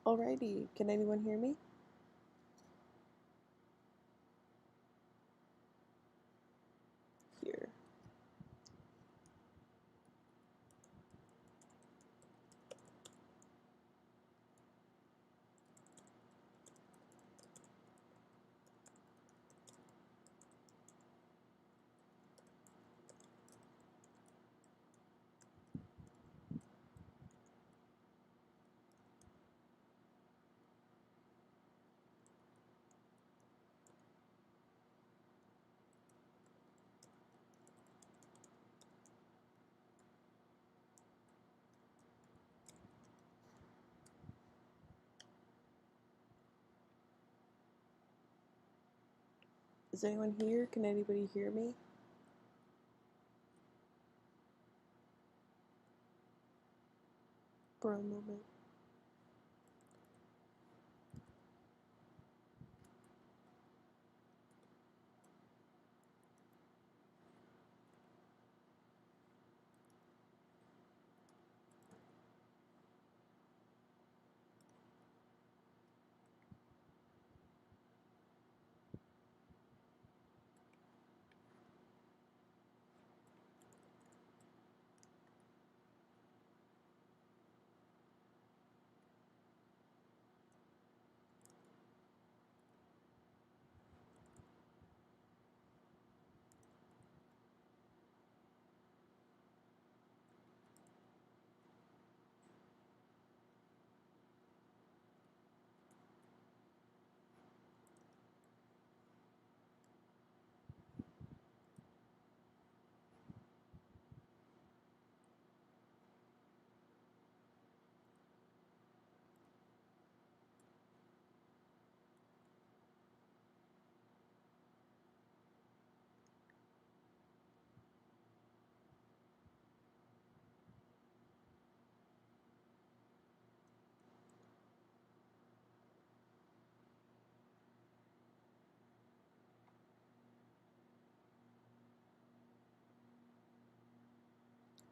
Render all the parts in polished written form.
Alrighty, can anyone hear me? Here. Is anyone here? Can anybody hear me? For a moment.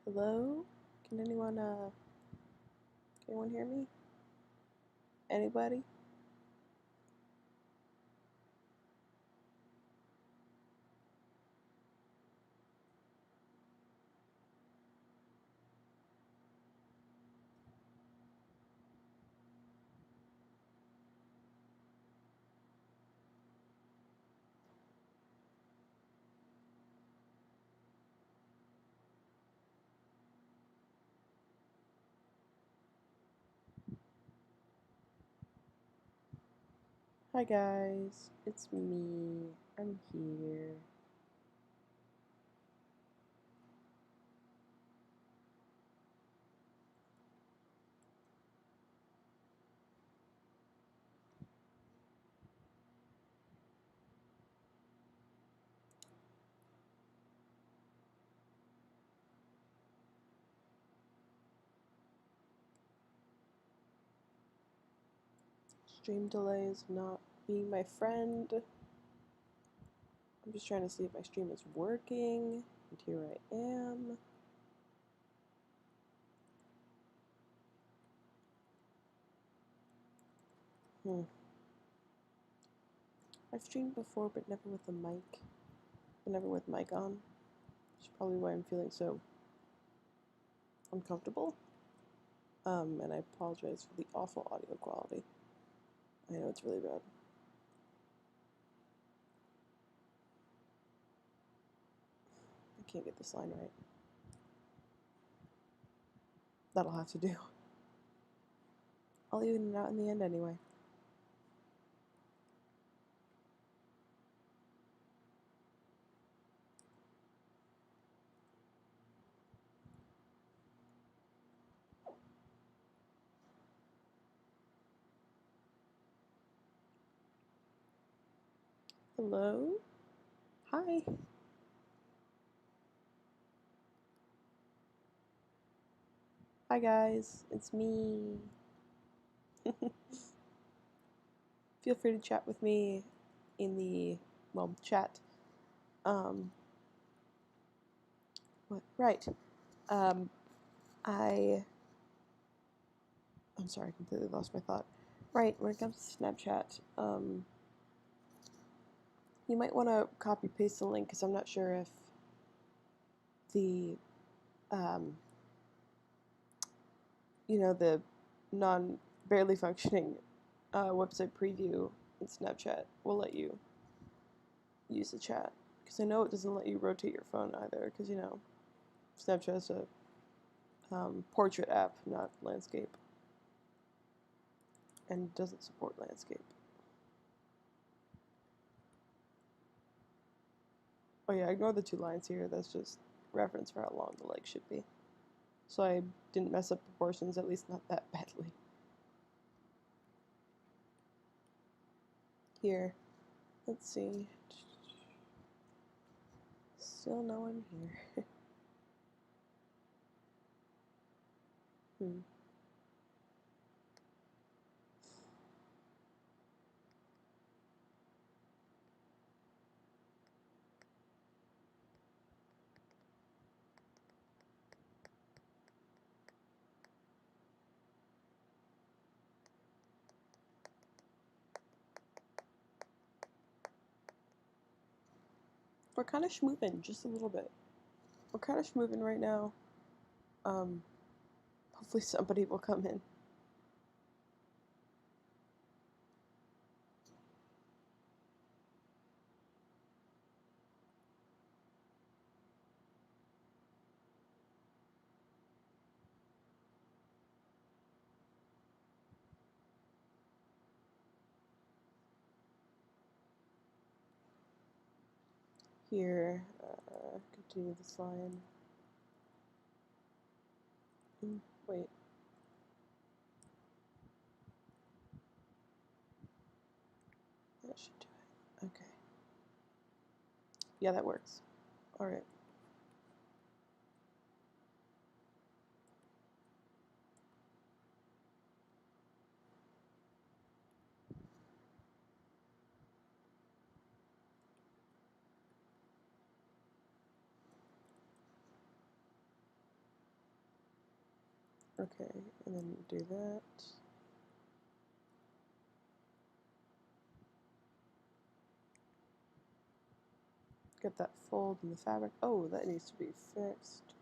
Hello? Can anyone hear me? Anybody? Hi guys, it's me. I'm here. Stream delay is not being my friend. I'm just trying to see if my stream is working. And here I am. I've streamed before, but never with a mic. Never with mic on. Which is probably why I'm feeling so uncomfortable. And I apologize for the awful audio quality. I know it's really bad. I can't get this line right. That'll have to do. I'll even it out in the end anyway. Hello? Hi. Hi guys, it's me. Feel free to chat with me in the, chat. What? Right. I'm sorry, I completely lost my thought. Right, when it comes to Snapchat, you might want to copy paste the link because I'm not sure if the, um, the barely functioning website preview in Snapchat will let you use the chat. Because I know it doesn't let you rotate your phone either, because, Snapchat is a portrait app, not landscape, and doesn't support landscape. Oh yeah, ignore the 2 lines here, that's just reference for how long the leg should be. So I didn't mess up proportions, at least not that badly. Here, let's see. Still no one here. hmm. We're kind of schmoovin', just a little bit. We're kind of schmoovin' right now. Hopefully somebody will come in. Here, continue this line. Wait. That should do it. Okay. Yeah, that works. Alright. Okay, and then do that. Get that fold in the fabric. Oh, that needs to be fixed.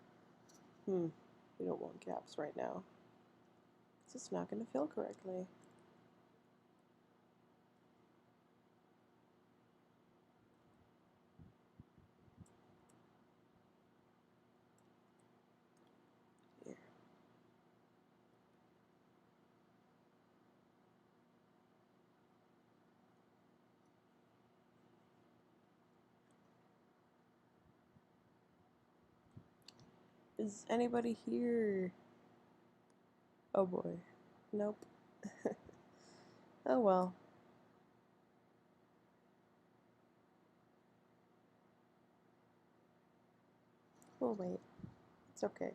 We don't want gaps right now. It's just not going to fill correctly. Here. Is anybody here? Oh boy. Nope. Oh well. We'll wait. It's okay.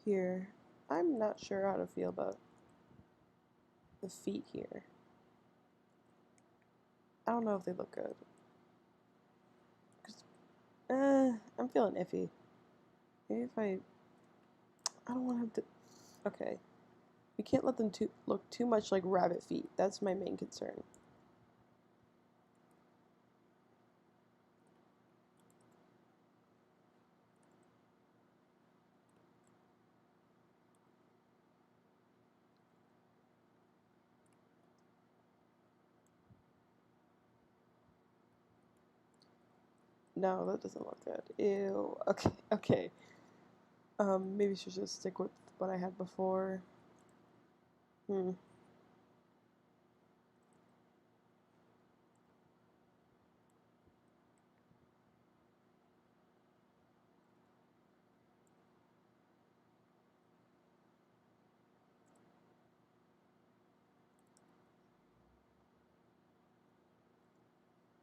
Here. I'm not sure how to feel about the feet here. I don't know if they look good. I'm feeling iffy. Maybe if I don't want him to. Okay. We can't let them look too much like rabbit feet. That's my main concern. No, that doesn't look good. Ew. Okay, okay. Maybe I should just stick with what I had before. Hmm.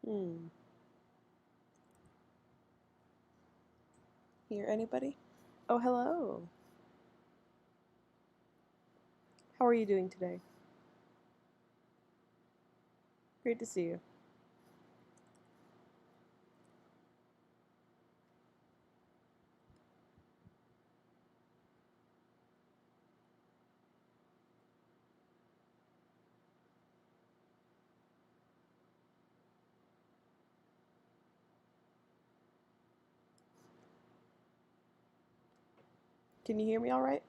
Hmm. Here, anybody? Oh, hello. How are you doing today? Great to see you. Can you hear me all right?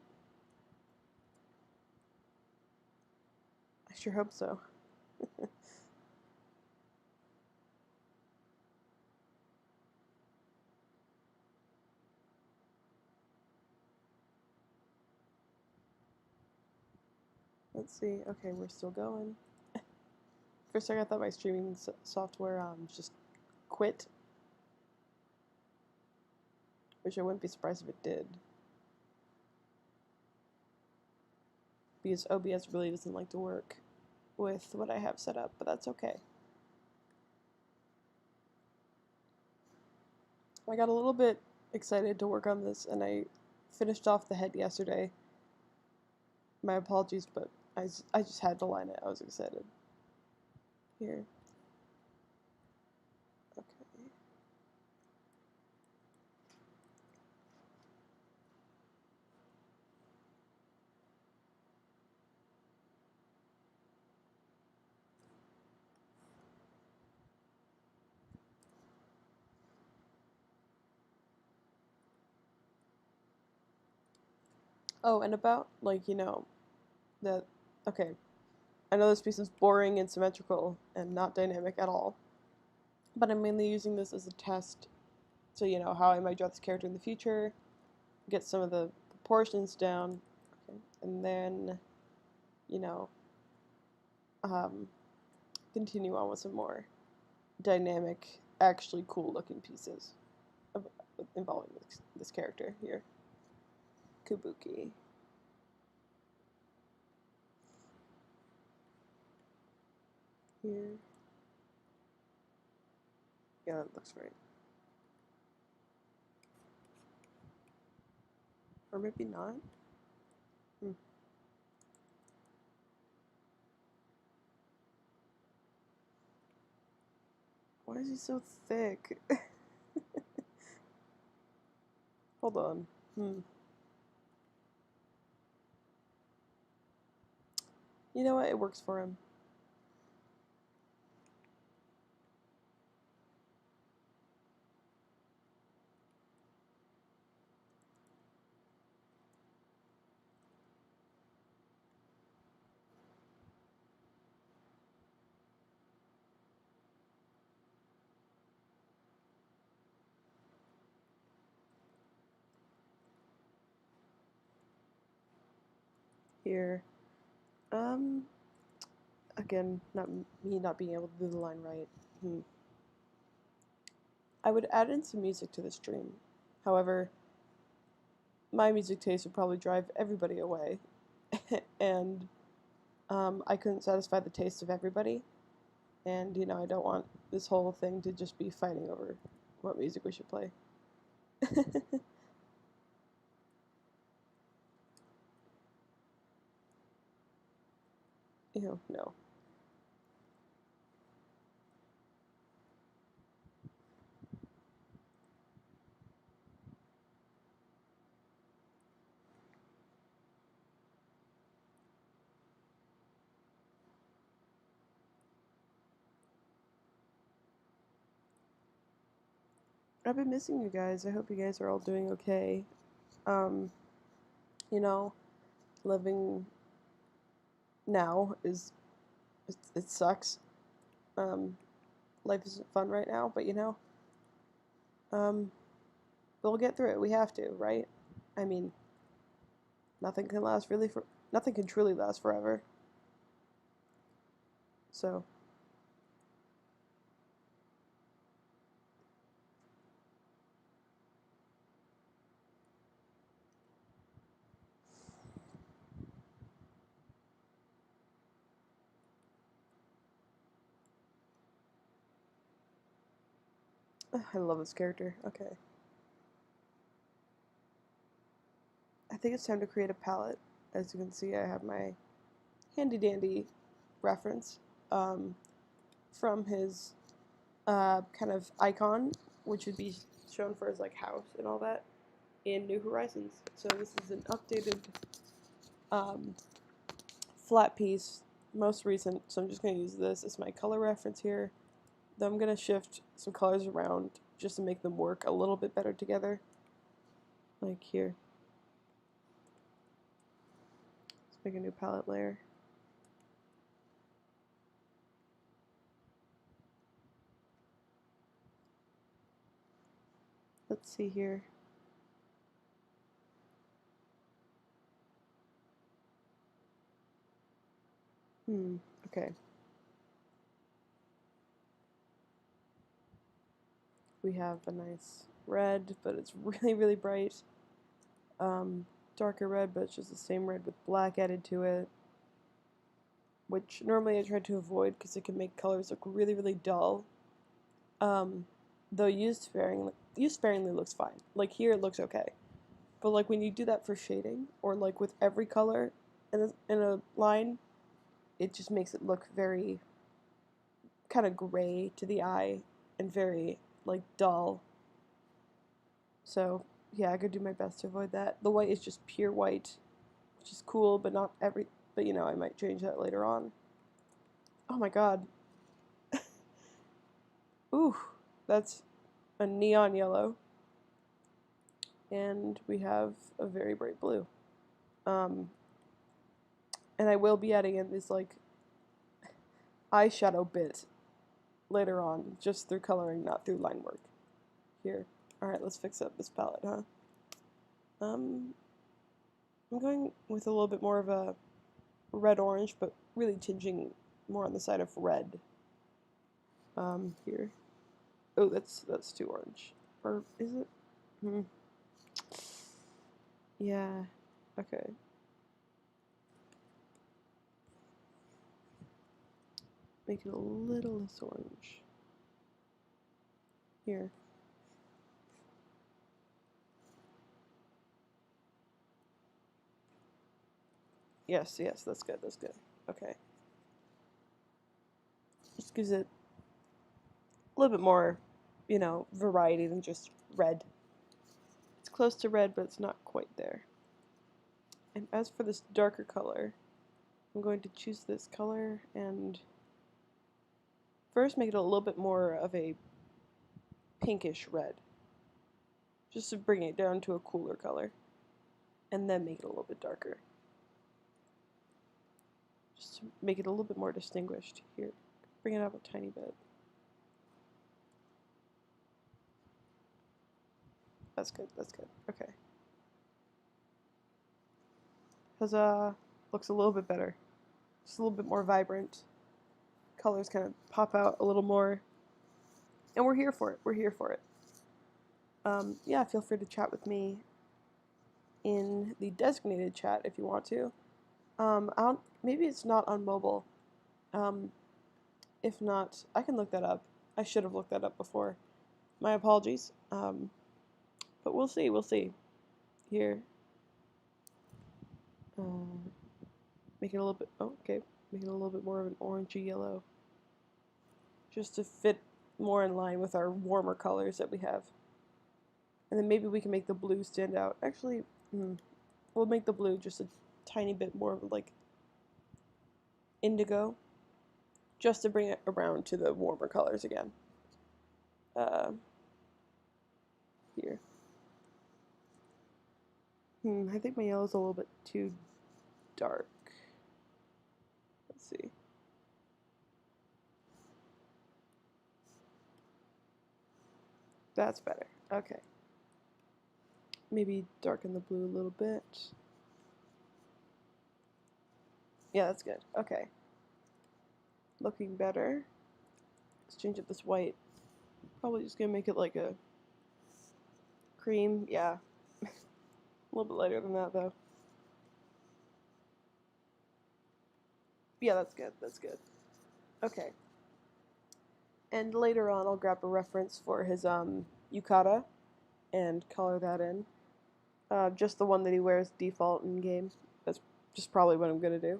I sure hope so. Let's see. Okay, we're still going. For a second, I thought my streaming software just quit, which I wouldn't be surprised if it did. Because OBS really doesn't like to work with what I have set up, but that's okay. I got a little bit excited to work on this, and I finished off the head yesterday. My apologies, but I just had to line it. I was excited. Here. Okay. Oh, and about, like, that, okay, I know this piece is boring and symmetrical and not dynamic at all, but I'm mainly using this as a test to, how I might draw this character in the future, get some of the proportions down, okay, and then, you know, um, continue on with some more dynamic, actually cool looking pieces involving this character here, Kabuki. Here. Yeah, that looks right. Or maybe not. Hmm. Why is he so thick? Hold on. You know what? It works for him. Here. Um, Again, not being able to do the line right. I would add in some music to the stream. However, my music taste would probably drive everybody away, and I couldn't satisfy the taste of everybody. And I don't want this whole thing to just be fighting over what music we should play. No. I've been missing you guys. I hope you guys are all doing okay. Um, you know, living now it sucks. Um, Life isn't fun right now, but um, we'll get through it. We have to, right? I mean, nothing can truly last forever. So, I love this character. Okay. I think it's time to create a palette. As you can see, I have my handy dandy reference. from his kind of icon, which would be shown for his like house and all that in New Horizons. So this is an updated flat piece, most recent. So I'm just going to use this as my color reference here. Then I'm going to shift some colors around just to make them work a little bit better together. Like here. Let's make a new palette layer. Let's see here. Okay. We have a nice red, but it's really, really bright. Darker red, but it's just the same red with black added to it. Which normally I try to avoid because it can make colors look really, really dull. Though used sparingly looks fine. Like here it looks okay. But like when you do that for shading, or like with every color in a line, it just makes it look very kind of gray to the eye and very like dull. So yeah, I could do my best to avoid that. The white is just pure white, which is cool, but not every. But you know, I might change that later on. Oh my god. Ooh, that's a neon yellow. And we have a very bright blue. And I will be adding in this like eyeshadow bit later on, just through coloring, not through line work. Here. Alright, let's fix up this palette, huh? I'm going with a little bit more of a red-orange, but really tinging more on the side of red. Here. Oh, that's too orange. Or is it? Yeah. Okay. Make it a little less orange. Here. Yes, that's good, Okay. Just gives it a little bit more, you know, variety than just red. It's close to red, but it's not quite there. And as for this darker color, I'm going to choose this color and first make it a little bit more of a pinkish red. Just to bring it down to a cooler color. And then make it a little bit darker. Just to make it a little bit more distinguished. Here, bring it up a tiny bit. That's good, okay. Huzzah! Looks a little bit better. Just a little bit more vibrant. Colors kind of pop out a little more. And we're here for it. Yeah, feel free to chat with me in the designated chat if you want to. Maybe it's not on mobile. If not, I can look that up. I should have looked that up before. My apologies. But we'll see. Here. Make it a little bit, okay. Make it a little bit more of an orangey yellow. Just to fit more in line with our warmer colors that we have. And then maybe we can make the blue stand out. Actually, we'll make the blue just a tiny bit more like indigo. Just to bring it around to the warmer colors again. Here. I think my yellow's a little bit too dark. Let's see. That's better. Okay. Maybe darken the blue a little bit. Yeah, that's good. Okay. Looking better. Let's change up this white. Probably just gonna make it like a cream. Yeah. A little bit lighter than that, though. Yeah, that's good. Okay. And later on, I'll grab a reference for his yukata and color that in. Just the one that he wears default in game. That's just probably what I'm gonna do.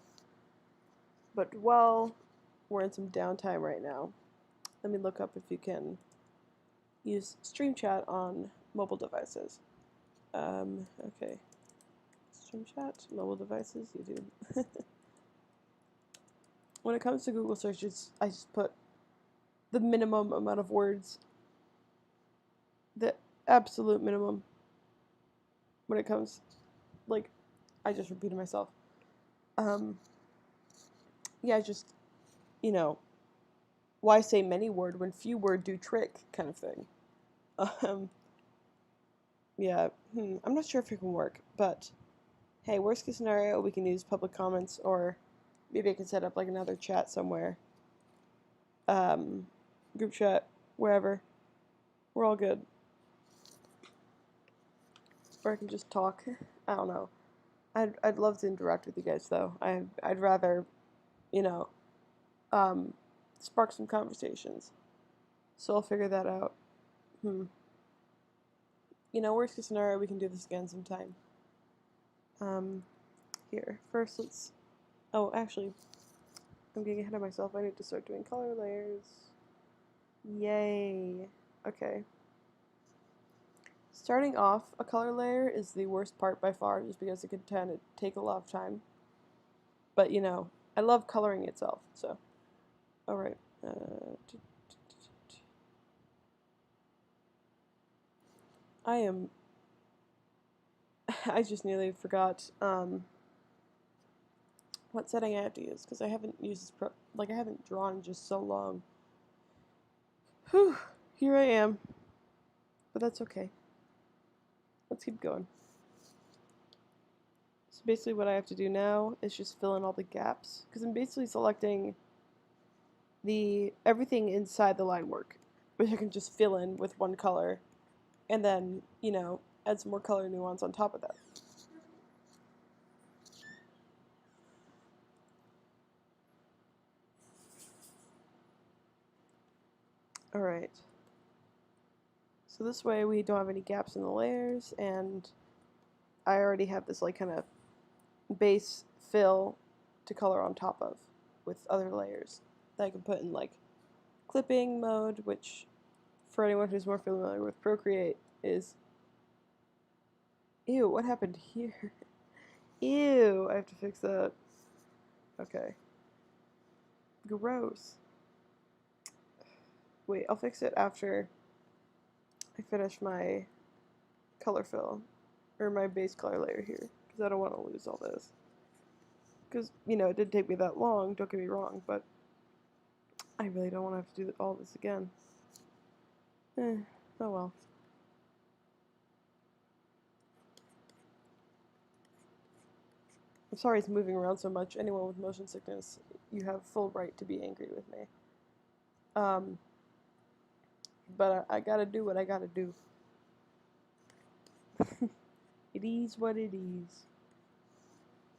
But while we're in some downtime right now, let me look up if you can use Stream Chat on mobile devices. Okay. Stream Chat, mobile devices, YouTube. When it comes to Google searches, I just put the minimum amount of words, the absolute minimum. When it comes, like, I just repeated myself. Yeah, just, you know, why say many word when few word do trick kind of thing. Yeah, I'm not sure if it can work, but hey, worst case scenario, we can use public comments, or maybe I can set up like another chat somewhere. Group chat, wherever. We're all good. Or I can just talk. I don't know. I'd love to interact with you guys though. I'd rather, you know, spark some conversations. So I'll figure that out. You know, worst case scenario, we can do this again sometime. Here. First, let's... Oh, actually, I'm getting ahead of myself. I need to start doing color layers. Yay. Okay. Starting off a color layer is the worst part by far, just because it can tend to take a lot of time. But, you know, I love coloring itself, so... Alright. I just nearly forgot, what setting I have to use, because I haven't used this I haven't drawn in just so long. Whew, here I am. But that's okay. Let's keep going. So basically what I have to do now is just fill in all the gaps, because I'm basically selecting everything inside the line work, which I can just fill in with one color, and then, you know, add some more color nuance on top of that. Alright. So this way we don't have any gaps in the layers, and I already have this like kind of base fill to color on top of with other layers that I can put in like clipping mode, which for anyone who's more familiar with Procreate is... Ew, what happened here? Ew, I have to fix that. Okay. Gross. Wait, I'll fix it after I finish my color fill, or my base color layer here, because I don't want to lose all this. Because, you know, it didn't take me that long, don't get me wrong, but I really don't want to have to do all this again. Oh well. I'm sorry it's moving around so much. Anyone with motion sickness, you have full right to be angry with me. But I gotta do what I gotta do. It is what it is.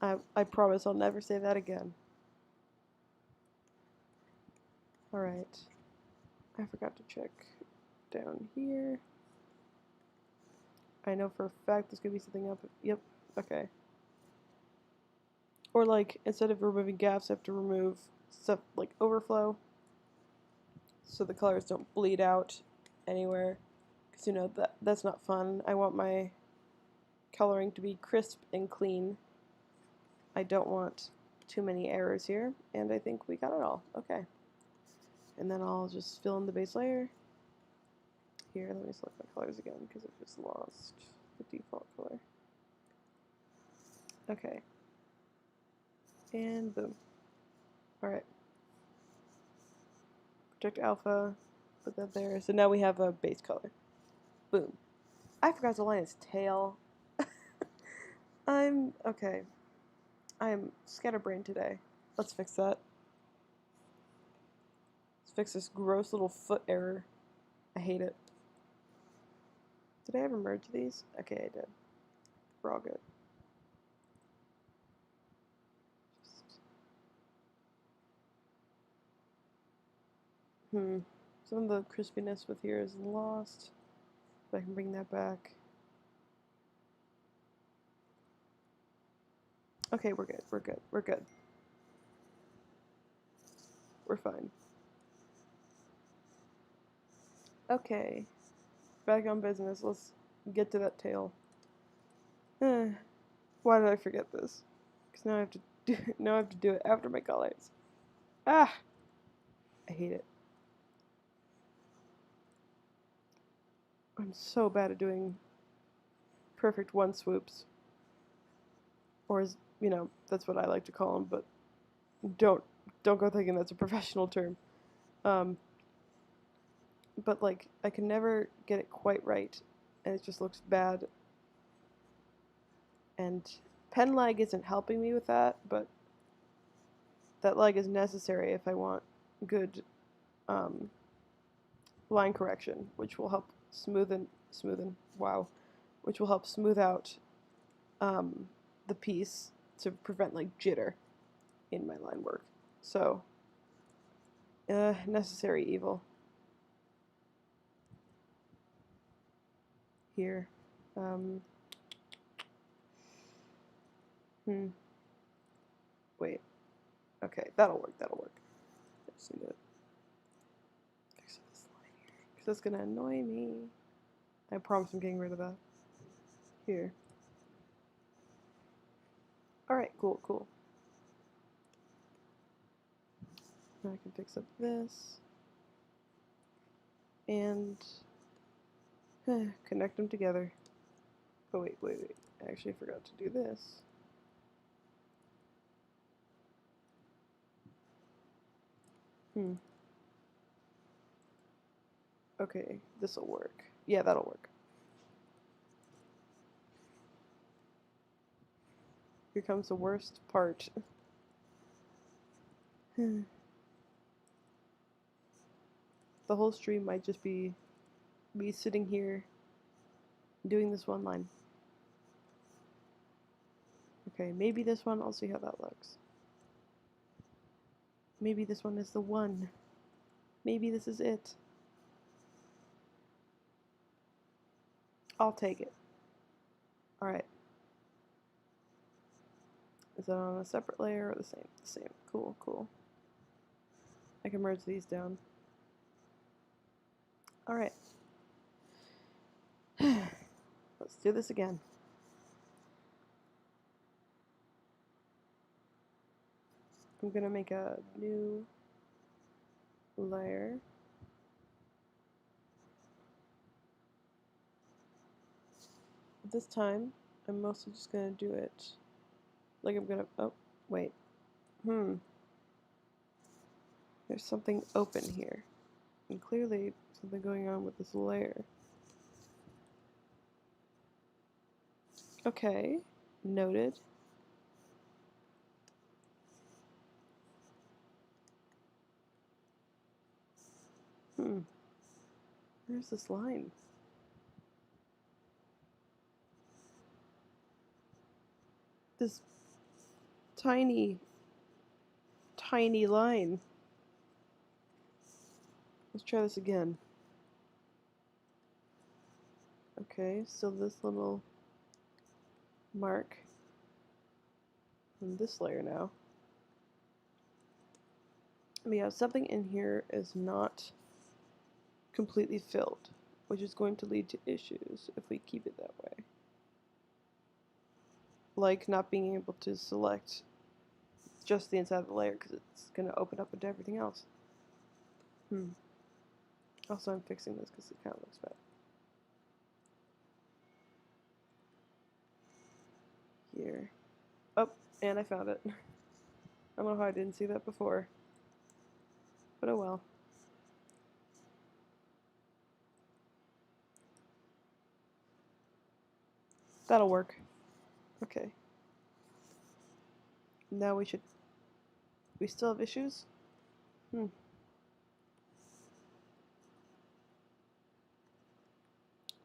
I promise I'll never say that again. Alright. I forgot to check down here. I know for a fact there's gonna be something up. Yep. Okay. Or like, instead of removing gaps, I have to remove stuff like overflow, so the colors don't bleed out anywhere. Because, you know, that's not fun. I want my coloring to be crisp and clean. I don't want too many errors here, and I think we got it all. Okay. And then I'll just fill in the base layer. Here, let me select my colors again, because I've just lost the default color. Okay. And boom. Alright. Project alpha, put that there. So now we have a base color. Boom. I forgot to line its tail. Okay. I'm scatterbrained today. Let's fix that. Let's fix this gross little foot error. I hate it. Did I ever merge these? Okay, I did. We're all good. Some of the crispiness with here is lost, but I can bring that back. Okay, we're good, we're good, we're good. We're fine. Okay, back on business. Let's get to that tail. Why did I forget this? Because now I have to do it after my colors. Ah, I hate it. I'm so bad at doing perfect one swoops, or as that's what I like to call them. But don't go thinking that's a professional term. But like I can never get it quite right, and it just looks bad. And pen lag isn't helping me with that, but that lag is necessary if I want good line correction, which will help wow, which will help smooth out the piece to prevent like jitter in my line work. So, necessary evil. Here. Wait. Okay, that'll work. I just need to fix this line here, because that's gonna annoy me. I promise I'm getting rid of that. Here. Alright, cool. Now I can fix up this. And connect them together. Oh, wait. I actually forgot to do this. Okay, this'll work. Yeah, that'll work. Here comes the worst part. The whole stream might just be me sitting here doing this one line. Okay, maybe this one, I'll see how that looks. Maybe this one is the one. Maybe this is it. I'll take it. Alright. Is that on a separate layer or the same? The same. Cool. I can merge these down. Alright. Let's do this again. I'm gonna make a new layer. This time, I'm mostly just gonna do it like I'm gonna, oh, wait. There's something open here. And clearly something going on with this layer. Okay, noted. Where's this line? This tiny line. Let's try this again. Okay, so this little mark on this layer now. But yeah, something in here is not completely filled, which is going to lead to issues if we keep it that way. Like not being able to select just the inside of the layer because it's going to open up into everything else. Also, I'm fixing this because it kind of looks bad. Here. Oh, and I found it. I don't know how I didn't see that before. But oh well. That'll work. Okay. Now we still have issues?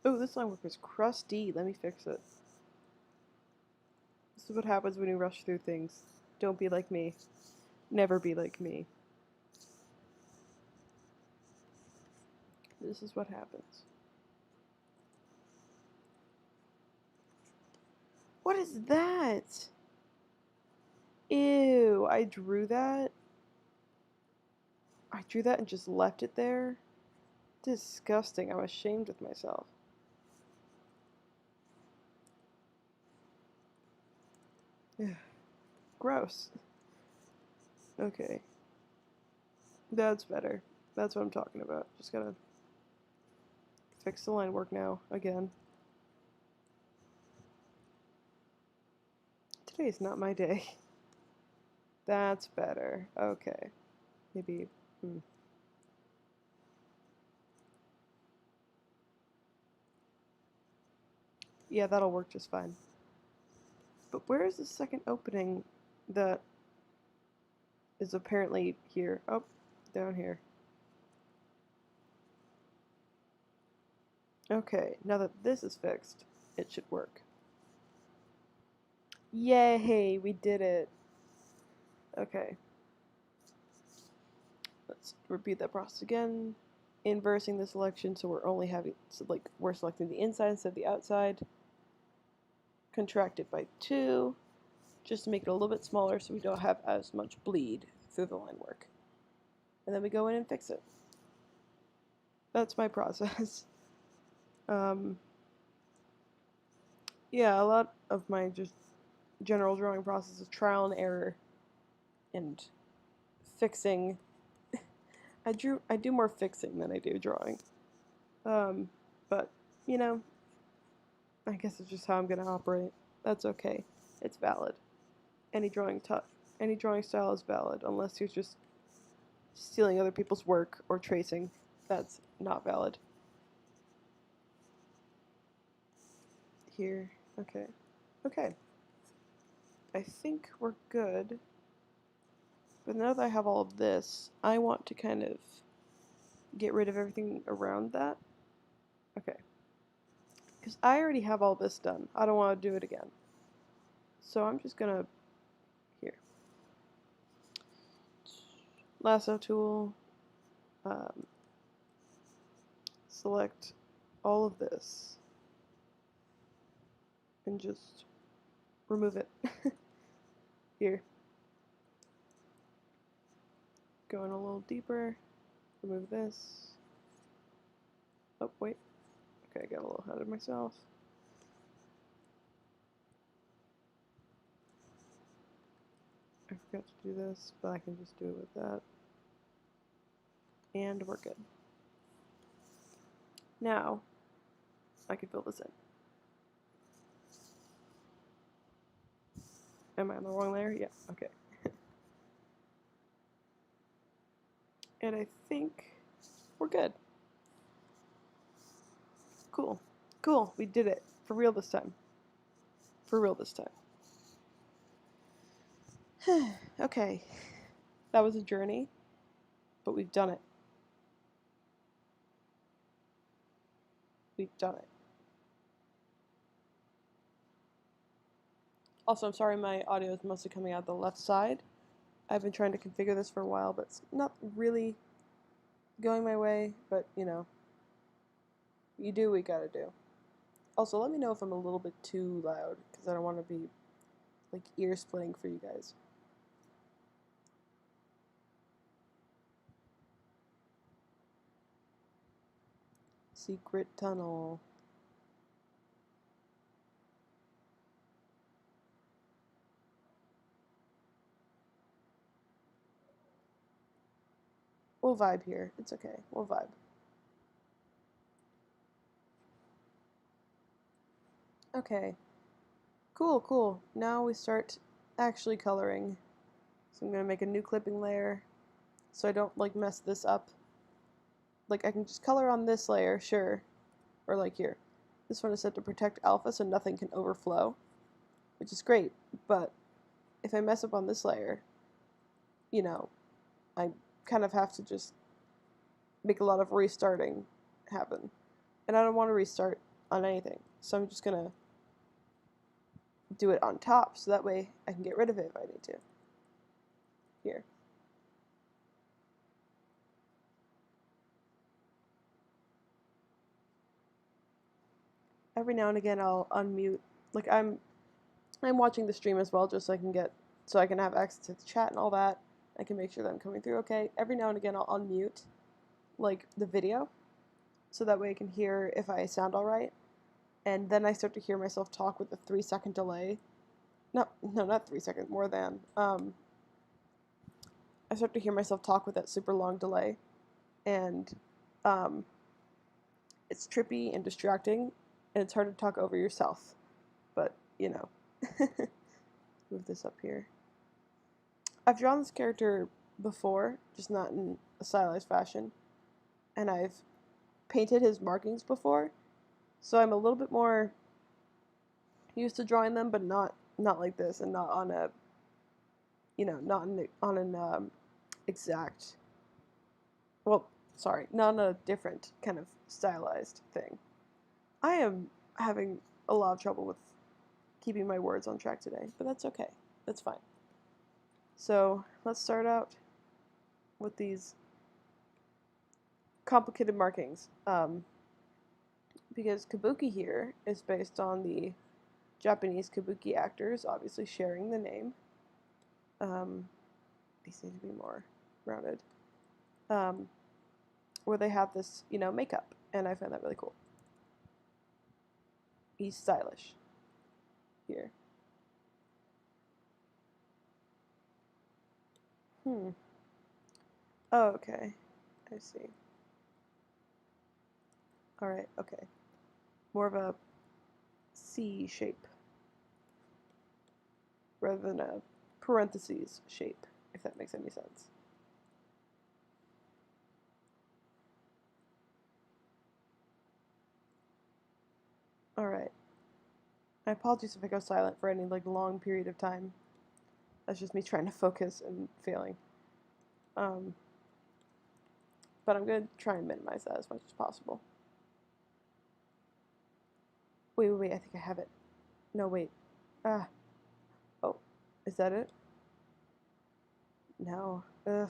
Oh, this line work is crusty. Let me fix it. This is what happens when you rush through things. Don't be like me. Never be like me. This is what happens. What is that? Ew, I drew that? I drew that and just left it there? Disgusting. I'm ashamed of myself. Gross. Okay. That's better. That's what I'm talking about. Just gotta fix the line work now, again. Today's not my day. That's better. Okay. Maybe. Yeah, that'll work just fine. But where is the second opening that is apparently here? Oh, down here. Okay, now that this is fixed, it should work. Yay, we did it. Okay. Let's repeat that process again. Inversing the selection so we're only having, so like we're selecting the inside instead of the outside. Contract it by 2, just to make it a little bit smaller so we don't have as much bleed through the line work. And then we go in and fix it. That's my process. Yeah, a lot of my just general drawing process is trial and error and fixing. I do more fixing than I do drawing. But, you know, I guess it's just how I'm gonna operate. That's okay. It's valid. Any drawing style is valid, unless you're just stealing other people's work or tracing. That's not valid. Here. Okay. Okay. I think we're good. But now that I have all of this, I want to kind of get rid of everything around that. Okay. Because I already have all this done. I don't want to do it again. So I'm just gonna, here. Lasso tool. Select all of this. And just remove it. Here. Go in a little deeper. Remove this. Oh, wait. Okay, I got a little ahead of myself. I forgot to do this, but I can just do it with that. And we're good. Now, I can fill this in. Am I on the wrong layer? Yeah, okay. And I think we're good. Cool. Cool, we did it. For real this time. For real this time. Okay. That was a journey, but we've done it. We've done it. Also, I'm sorry my audio is mostly coming out the left side. I've been trying to configure this for a while, but it's not really going my way, but you know, you do what you gotta do. Also, let me know if I'm a little bit too loud, because I don't want to be like ear splitting for you guys. Secret tunnel. We'll vibe here. It's okay. We'll vibe. Okay. Cool, cool. Now we start actually coloring. So I'm gonna make a new clipping layer so I don't like mess this up. Like I can just color on this layer, sure. Or like here. This one is set to protect alpha so nothing can overflow, which is great, but if I mess up on this layer, you know, I kind of have to just make a lot of restarting happen. And I don't want to restart on anything, so I'm just gonna do it on top so that way I can get rid of it if I need to. Here. Every now and again I'll unmute. Like I'm watching the stream as well just so I can have access to the chat and all that. I can make sure that I'm coming through okay. Every now and again I'll unmute like the video so that way I can hear if I sound alright. And then I start to hear myself talk with a 3 second delay. No, not 3 seconds, more than. I start to hear myself talk with that super long delay, and um, it's trippy and distracting, and it's hard to talk over yourself. But, you know. Move this up here. I've drawn this character before, just not in a stylized fashion, and I've painted his markings before, so I'm a little bit more used to drawing them, but not like this, and not on a, not on an exact. Well, sorry, not on a different kind of stylized thing. I am having a lot of trouble with keeping my words on track today, but that's okay. That's fine. So let's start out with these complicated markings. Because Kabuki here is based on the Japanese Kabuki actors, obviously sharing the name. These need to be more rounded. Where they have this, makeup, and I find that really cool. He's stylish here. Oh, okay. I see. Alright, okay. More of a C shape rather than a parentheses shape, if that makes any sense. Alright. I apologize if I go silent for any long period of time. That's just me trying to focus and failing. But I'm going to try and minimize that as much as possible. Wait, I think I have it. No, wait. Oh, is that it? No. Ugh.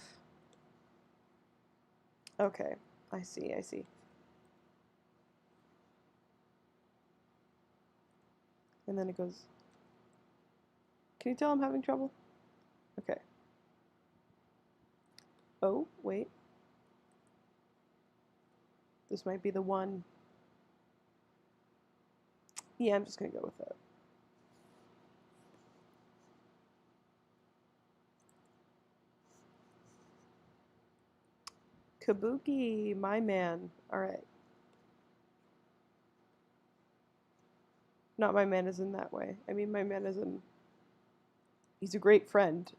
Okay, I see. And then it goes... Can you tell I'm having trouble? Okay. Oh, wait. This might be the one. Yeah, I'm just gonna go with that. Kabuki, my man. Alright. Not my man as in that way. I mean my man as in... He's a great friend.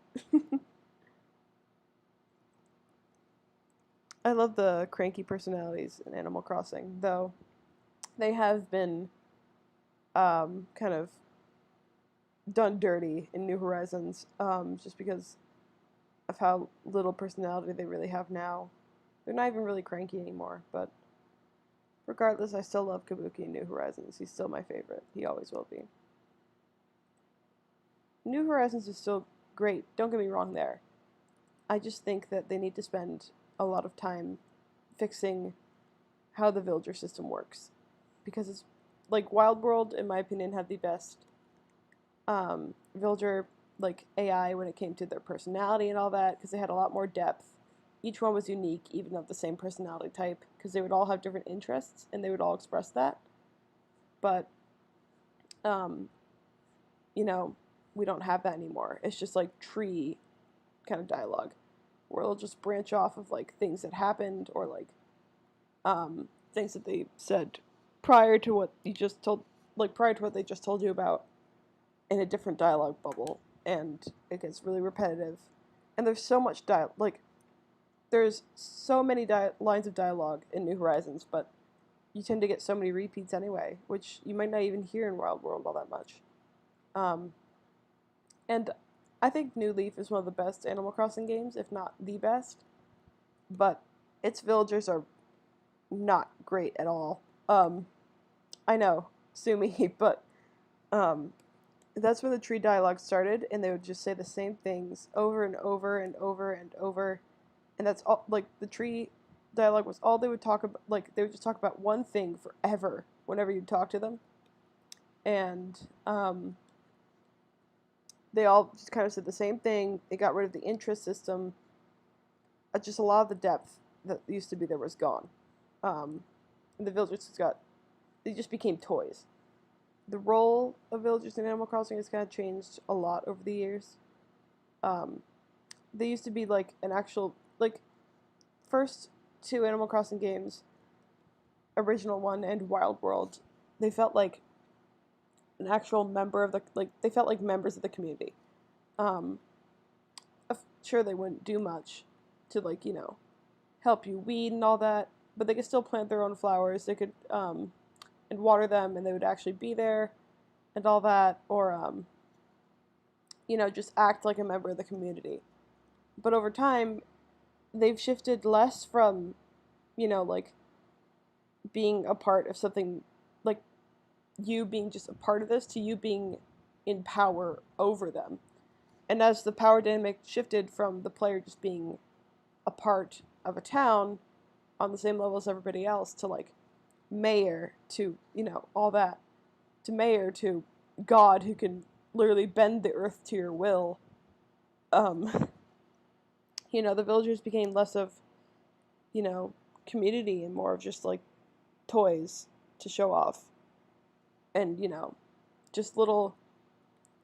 I love the cranky personalities in Animal Crossing, though they have been kind of done dirty in New Horizons, just because of how little personality they really have now. They're not even really cranky anymore, but regardless, I still love Kabuki in New Horizons. He's still my favorite. He always will be. New Horizons is still great, don't get me wrong there. I just think that they need to spend a lot of time fixing how the villager system works. Because it's Wild World, in my opinion, had the best villager AI when it came to their personality and all that, because they had a lot more depth. Each one was unique, even of the same personality type, because they would all have different interests and they would all express that. But, we don't have that anymore. It's just tree kind of dialogue, where it'll just branch off of things that happened, or things that they said prior to what you just told, prior to what they just told you about, in a different dialogue bubble, and it gets really repetitive. And there's so much there's so many lines of dialogue in New Horizons, but you tend to get so many repeats anyway, which you might not even hear in Wild World all that much. And I think New Leaf is one of the best Animal Crossing games, if not the best, but its villagers are not great at all. I know, sue me, but that's where the tree dialogue started, and they would just say the same things over and over and over and over, and that's all. The tree dialogue was all they would talk about. They would just talk about one thing forever whenever you talk to them, and they all just kind of said the same thing. They got rid of the interest system. Just a lot of the depth that used to be there was gone. And the villagers they just became toys. The role of villagers in Animal Crossing has kind of changed a lot over the years. Um, they used to be like an actual, like, first two Animal Crossing games, original one and Wild World, they felt like an actual member of the, like, they felt like members of the community. Um, sure, they wouldn't do much to, like, help you weed and all that, but they could still plant their own flowers. They could, and water them, and they would actually be there and all that, or, just act like a member of the community. But over time, they've shifted less from, like, being a part of something, like you being just a part of this, to you being in power over them. And as the power dynamic shifted from the player just being a part of a town on the same level as everybody else to, like, mayor to, all that, to mayor to God who can literally bend the earth to your will, um, the villagers became less of, community and more of just, like, toys to show off. And, just little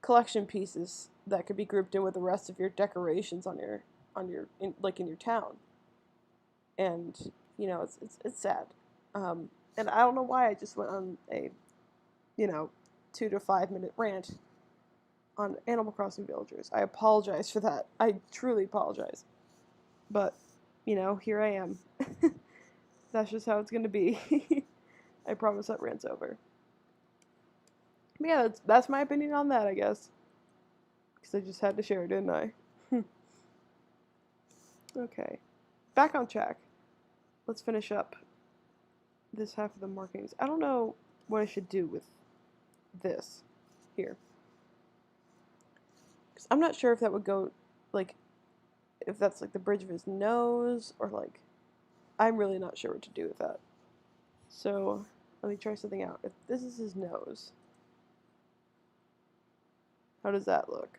collection pieces that could be grouped in with the rest of your decorations in your town. And, it's sad. And I don't know why I just went on a, 2 to 5 minute rant on Animal Crossing villagers. I apologize for that. I truly apologize. But, here I am. That's just how it's gonna be. I promise that rant's over. But yeah, that's my opinion on that, I guess. Because I just had to share it, didn't I? Okay. Back on track. Let's finish up this half of the markings. I don't know what I should do with this here. Because I'm not sure if that would go, like, if that's, like, the bridge of his nose, or, like, I'm really not sure what to do with that. So, let me try something out. If this is his nose, how does that look?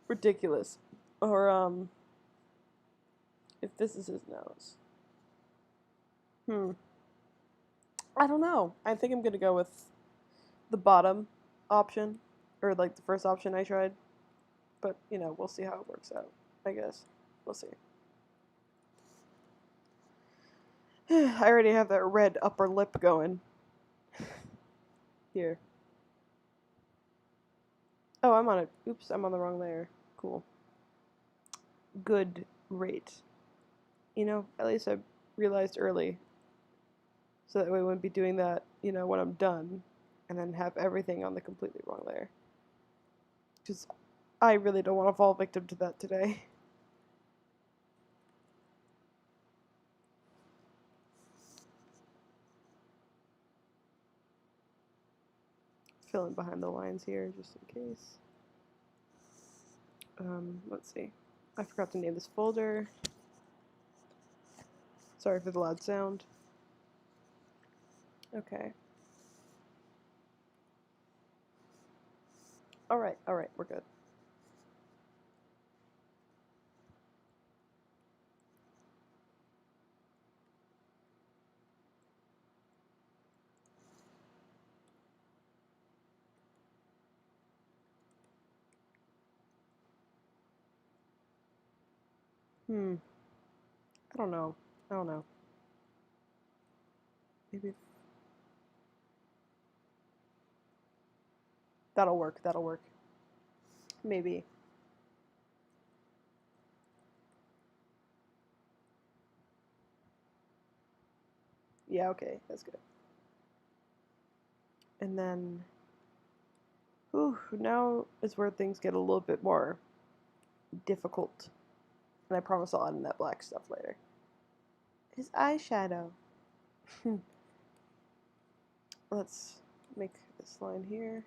Ridiculous. Or, if this is his nose. I don't know. I think I'm gonna go with the bottom option, or, like, the first option I tried. But, we'll see how it works out, I guess. We'll see. I already have that red upper lip going. Here. Oh, I'm on it. Oops, I'm on the wrong layer. Cool. Good rate. At least I realized early. So that way I wouldn't be doing that, when I'm done. And then have everything on the completely wrong layer. Because I really don't want to fall victim to that today. Fill in behind the lines here, just in case. Let's see. I forgot to name this folder. Sorry for the loud sound. Okay. Alright, we're good. I don't know. Maybe that'll work. Maybe. Yeah, okay, that's good. And then, now is where things get a little bit more difficult. And I promise I'll add in that black stuff later. His eyeshadow. Let's make this line here.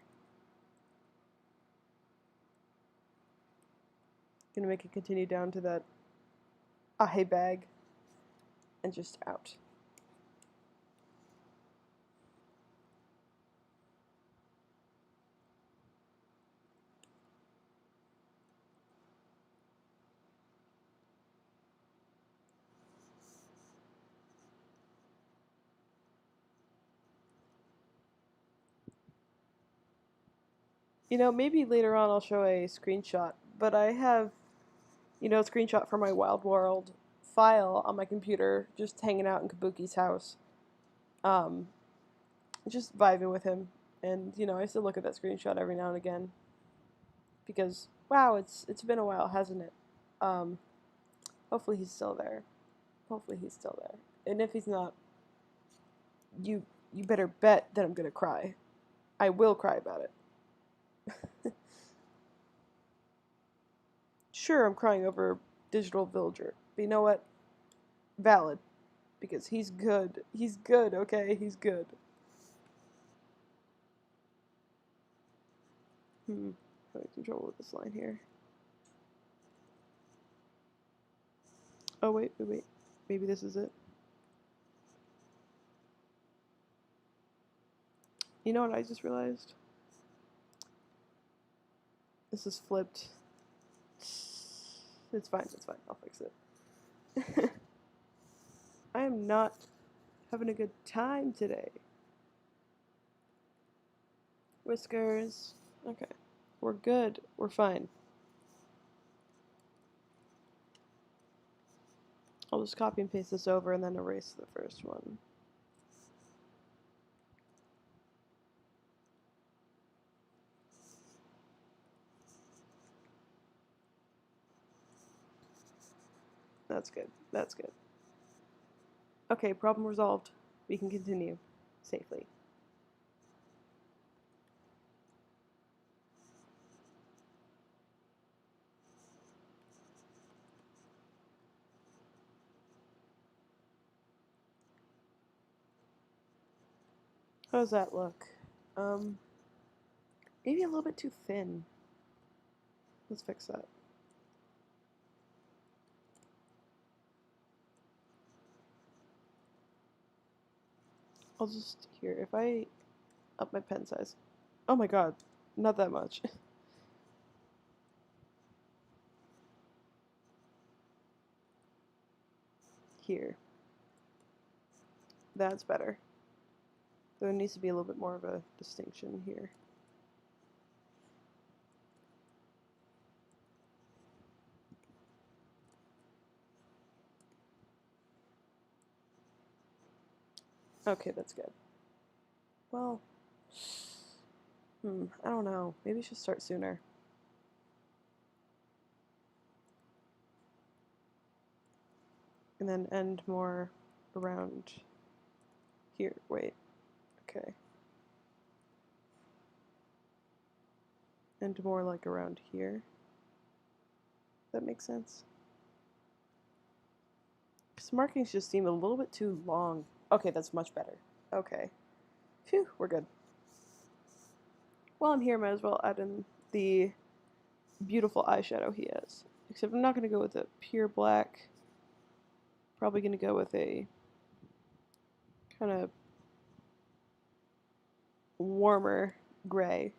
Gonna make it continue down to that ahe bag and just out. You know, maybe later on I'll show a screenshot, but I have, you know, a screenshot from my Wild World file on my computer, just hanging out in Kabuki's house, um, just vibing with him. And you know, I still look at that screenshot every now and again because wow, it's been a while, hasn't it? Um, hopefully he's still there. Hopefully he's still there. And if he's not, you you better bet that I'm gonna cry. I will cry about it. Sure, I'm crying over Digital Villager, but you know what? Valid, because he's good. He's good, okay? He's good. Having some trouble with this line here. Oh, wait. Maybe this is it. You know what I just realized? This is flipped. It's fine. I'll fix it. I am not having a good time today. Whiskers. Okay. We're good. We're fine. I'll just copy and paste this over and then erase the first one. That's good. That's good. Okay, problem resolved. We can continue safely. How does that look? Maybe a little bit too thin. Let's fix that. I'll just, here, if I up my pen size. Oh my god, not that much. Here. That's better. There needs to be a little bit more of a distinction here. Okay, that's good. Well, I don't know. Maybe I should start sooner. And then end more around here. Wait. Okay. End more like around here. That makes sense. Because markings just seem a little bit too long. Okay, that's much better. Okay. Phew, we're good. While I'm here, might as well add in the beautiful eyeshadow he has. Except I'm not going to go with a pure black. Probably going to go with a kind of warmer gray.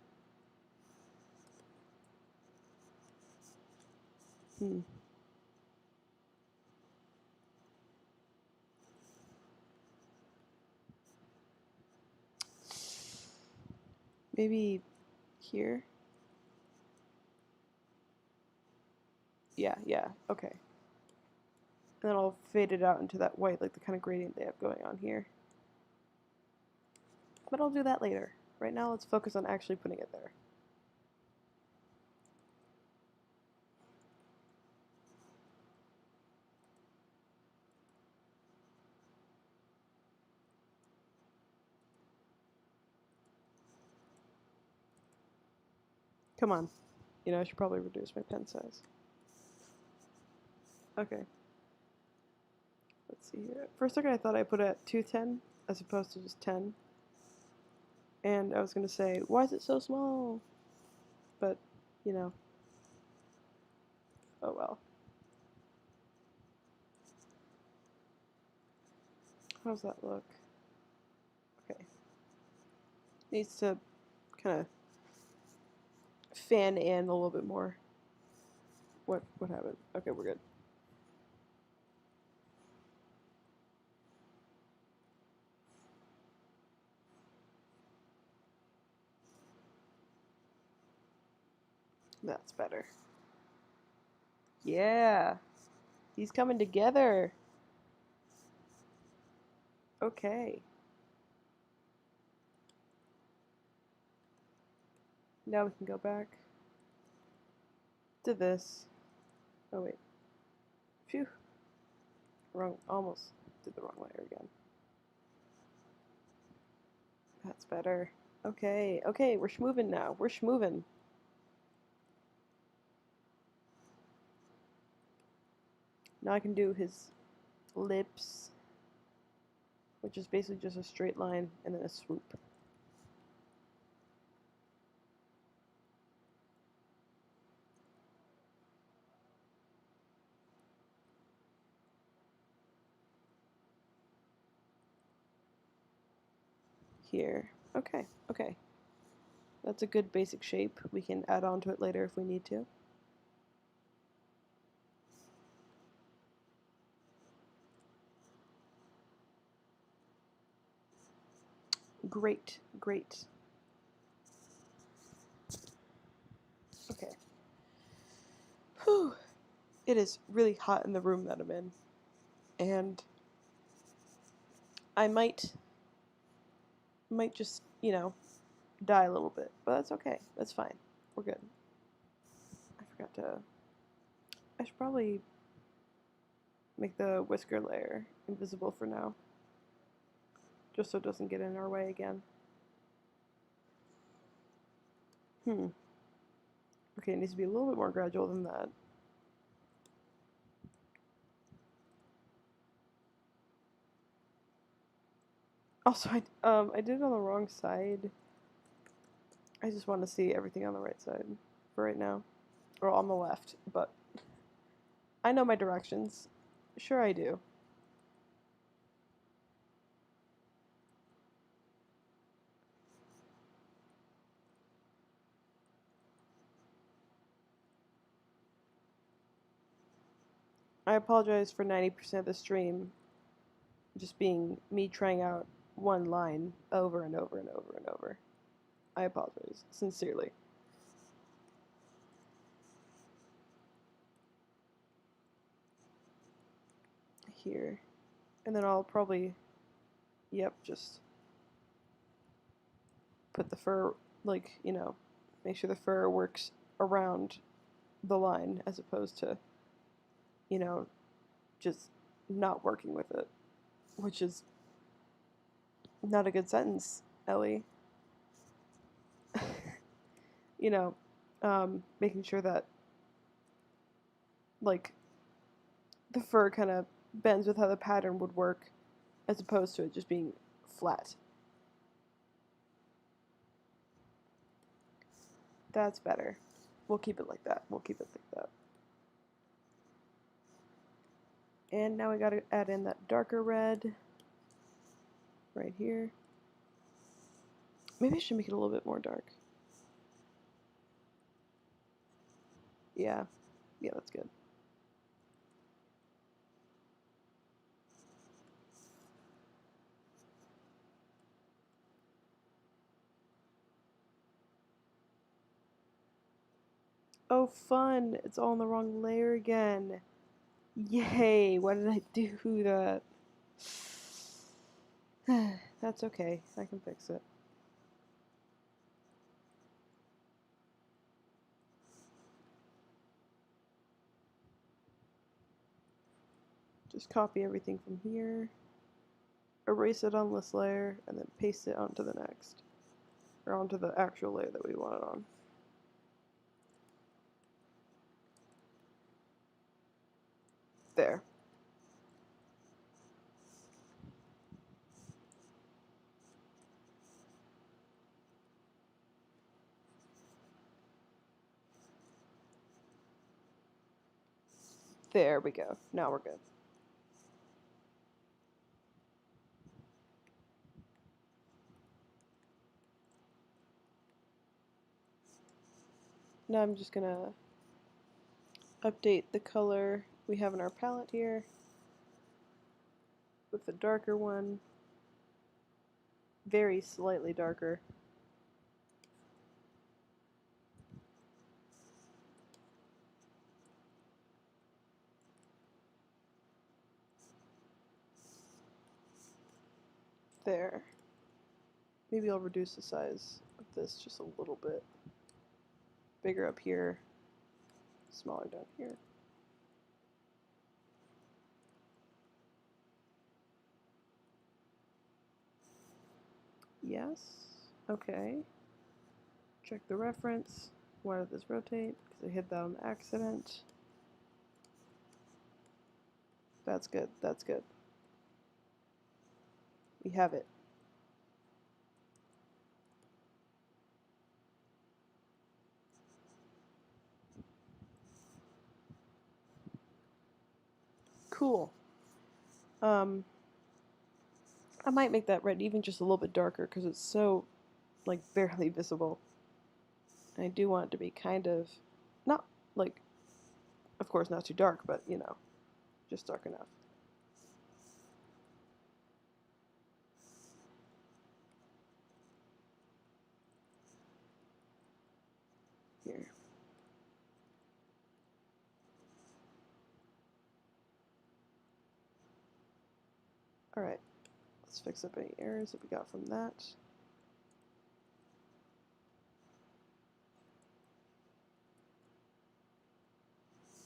Maybe here? Yeah, okay. And then I'll fade it out into that white, like the kind of gradient they have going on here. But I'll do that later. Right now, let's focus on actually putting it there. Come on. You know, I should probably reduce my pen size. Okay. Let's see here. For a second, I thought I put it at 210 as opposed to just 10. And I was going to say, why is it so small? But, you know. Oh well. How does that look? Okay. Needs to kind of fan in a little bit more. What happened? Okay, we're good. That's better. Yeah. He's coming together. Okay. Now we can go back to this. Oh wait. Phew. Wrong. Almost did the wrong layer again. That's better. Okay. Okay. We're schmoving now. We're schmoving. Now I can do his lips, which is basically just a straight line and then a swoop. Here. Okay. Okay. That's a good basic shape. We can add on to it later if we need to. Great. Great. Okay. Whew. It is really hot in the room that I'm in. And I might just, die a little bit. But that's okay. That's fine. We're good. I forgot to... I should probably make the whisker layer invisible for now. Just so it doesn't get in our way again. Okay, it needs to be a little bit more gradual than that. Also, I did it on the wrong side. I just want to see everything on the right side for right now. Or on the left, but I know my directions. Sure I do. I apologize for 90% of the stream just being me trying out one line over and over and over and over. I apologize, sincerely. Here. And then I'll probably, just put the fur, make sure the fur works around the line as opposed to, just not working with it. Which is not a good sentence, Ellie. Making sure that, the fur kind of bends with how the pattern would work as opposed to it just being flat. That's better. We'll keep it like that. And now we gotta add in that darker red right here. Maybe I should make it a little bit more dark. Yeah, that's good. Oh, fun! It's all in the wrong layer again. Yay! Why did I do that? That's okay. I can fix it. Just copy everything from here, erase it on this layer, and then paste it onto the next. Or onto the actual layer that we want it on. There. There we go. Now we're good. Now I'm just gonna update the color we have in our palette here with the darker one. Very slightly darker. There. Maybe I'll reduce the size of this just a little bit. Bigger up here, smaller down here. Yes. Okay. Check the reference. Why did this rotate? Because I hit that on accident. That's good. That's good. We have it. Cool. I might make that red even just a little bit darker because it's so, like, barely visible. I do want it to be kind of, not, like, of course not too dark, but, you know, just dark enough. Here. Alright, let's fix up any errors that we got from that.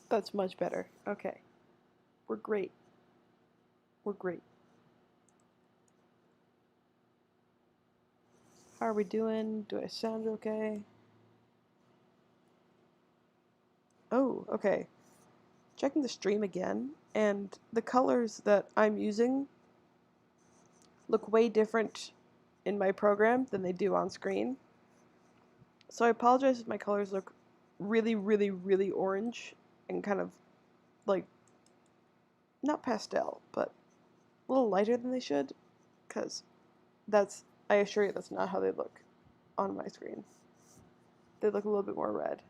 That's much better. Okay. We're great. We're great. How are we doing? Do I sound okay? Oh, okay. Checking the stream again, and the colors that I'm using look way different in my program than they do on screen. So I apologize if my colors look really, really, really orange and kind of like, not pastel, but a little lighter than they should, because that's, I assure you, that's not how they look on my screen. They look a little bit more red.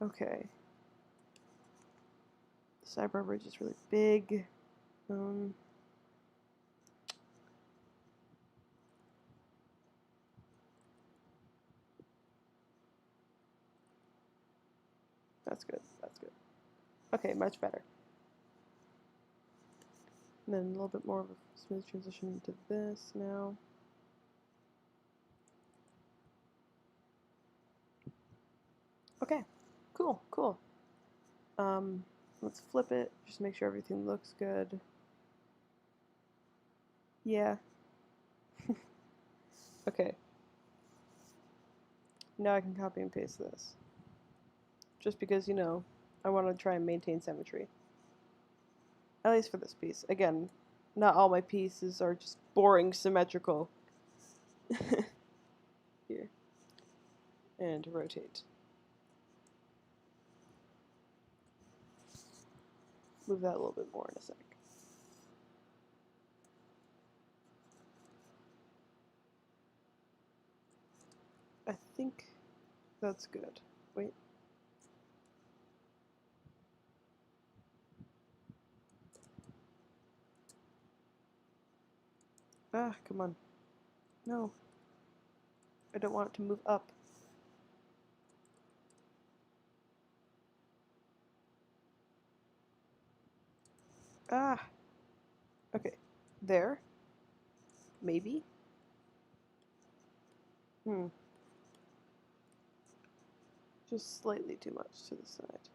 Okay. The sidebar bridge is really big. That's good. That's good. Okay, much better. And then a little bit more of a smooth transition into this now. Okay, cool, cool. Let's flip it, just make sure everything looks good. Yeah. Okay. Now I can copy and paste this. Just because, you know, I want to try and maintain symmetry. At least for this piece. Again, not all my pieces are just boring symmetrical. Here. And rotate. Move that a little bit more in a sec. I think that's good. Wait. Ah, come on. No. I don't want it to move up. Ah. Okay. There. Maybe. Just slightly too much to the side.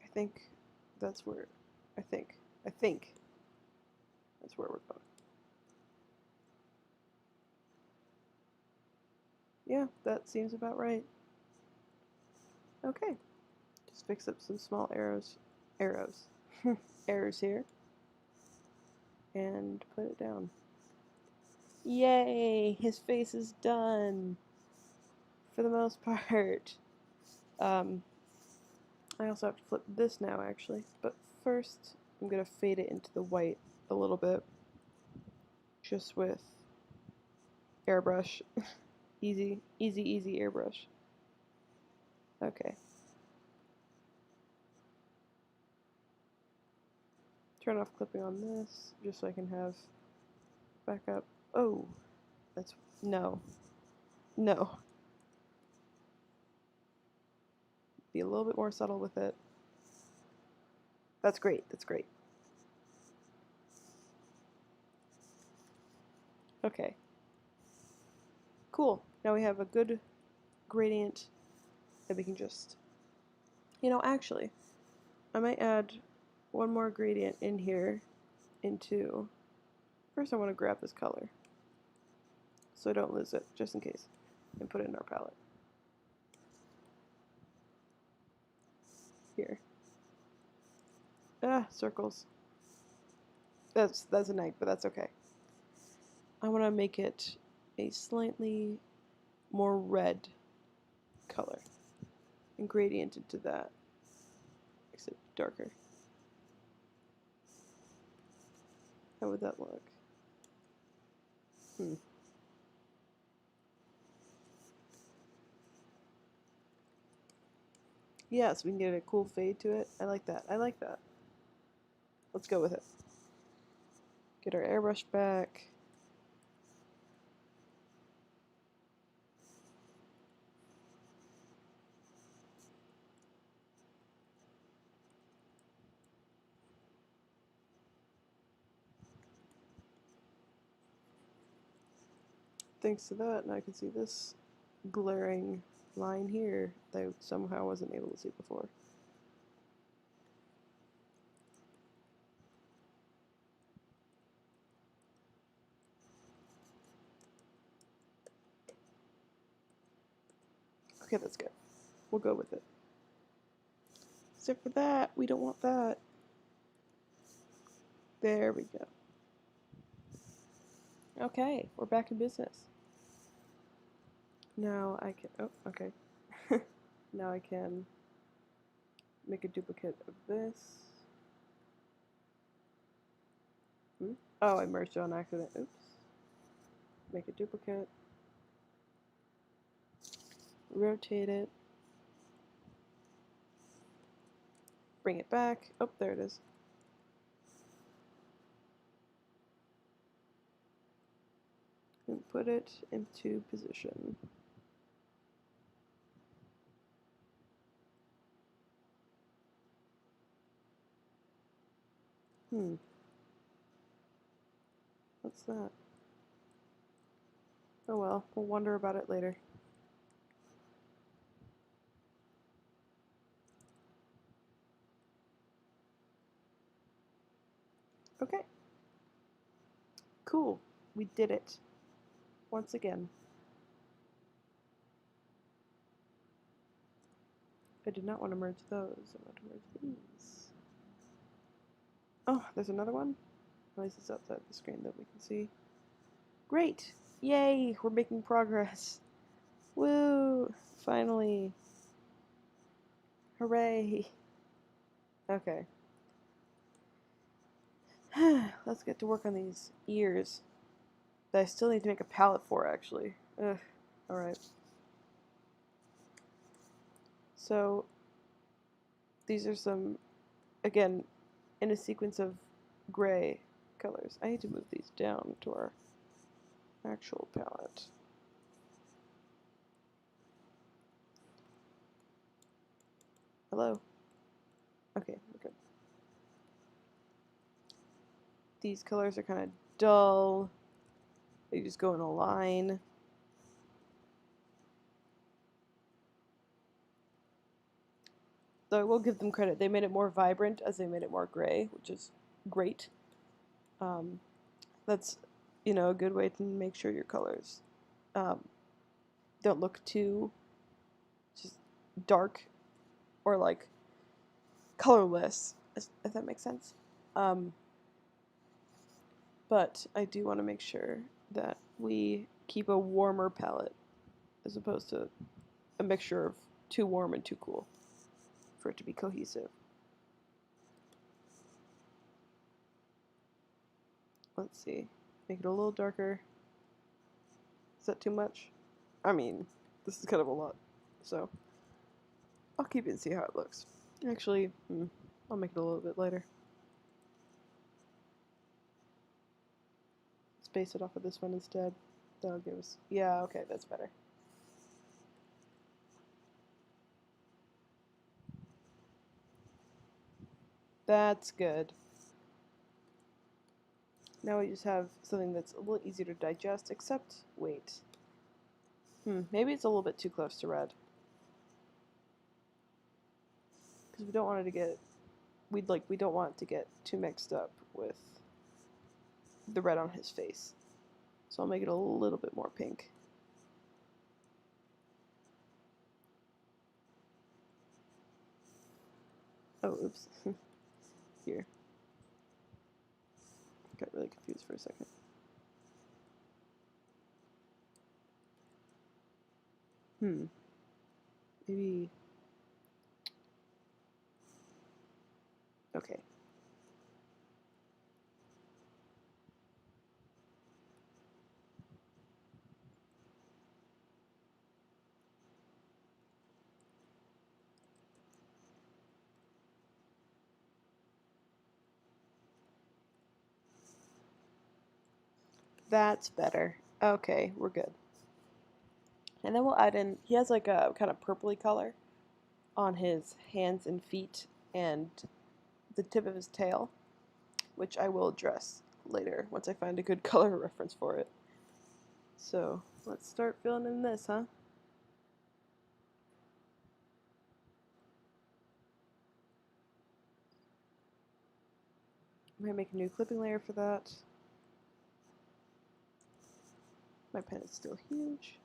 I think that's where, I think that's where we're going. Yeah, that seems about right. Okay. Just fix up some small errors here. And put it down. Yay! His face is done! For the most part. I also have to flip this now, actually. But first, I'm going to fade it into the white a little bit. Just with airbrush. Easy airbrush. Okay. Turn off clipping on this, just so I can have backup. Oh, that's, no. No. be a little bit more subtle with it. That's great, that's great. Okay. Cool. Now we have a good gradient that we can just, actually, I might add one more gradient in here into, first I want to grab this color so I don't lose it, just in case, and put it in our palette. Here. Circles. That's a neg, but that's okay. I want to make it a slightly more red color and gradient into that, except darker. How would that look? Yeah, so we can get a cool fade to it. I like that. I like that. Let's go with it. Get our airbrush back. Thanks to that, and I can see this glaring line here that I somehow wasn't able to see before. Okay, that's good. We'll go with it. Except for that, we don't want that. There we go. Okay, we're back in business. Now I can, oh, okay. Now I can make a duplicate of this. Oh, I merged it on accident. Oops. Make a duplicate. Rotate it. Bring it back. Oh, there it is. And put it into position. What's that? Oh well, we'll wonder about it later. Okay. Cool. We did it. Once again. I did not want to merge those. I want to merge these. Oh, there's another one? At least it's outside the screen that we can see. Great! Yay! We're making progress. Woo! Finally. Hooray! Okay. Let's get to work on these ears. That I still need to make a palette for, actually. Ugh. Alright. So, these are some, again, in a sequence of gray colors. I need to move these down to our actual palette. Hello? Okay, we're good. These colors are kind of dull. They just go in a line. Though I will give them credit, they made it more vibrant as they made it more gray, which is great. That's, a good way to make sure your colors don't look too just dark or like colorless, if that makes sense. But I do want to make sure that we keep a warmer palette as opposed to a mixture of too warm and too cool for it to be cohesive. Let's see. Make it a little darker. Is that too much? I mean, this is kind of a lot. So, I'll keep it and see how it looks. Actually, I'll make it a little bit lighter. Let's base it off of this one instead. That'll give us... Yeah, okay, that's better. That's good. Now we just have something that's a little easier to digest, except, wait. Maybe it's a little bit too close to red. Because we don't want it to get, we don't want it to get too mixed up with the red on his face. So I'll make it a little bit more pink. Oh, oops. Here. Got really confused for a second. Maybe. Okay. That's better. Okay, we're good. And then we'll add in, he has like a kind of purpley color on his hands and feet and the tip of his tail, which I will address later once I find a good color reference for it. So let's start filling in this, huh? I might make a new clipping layer for that. My pen is still huge.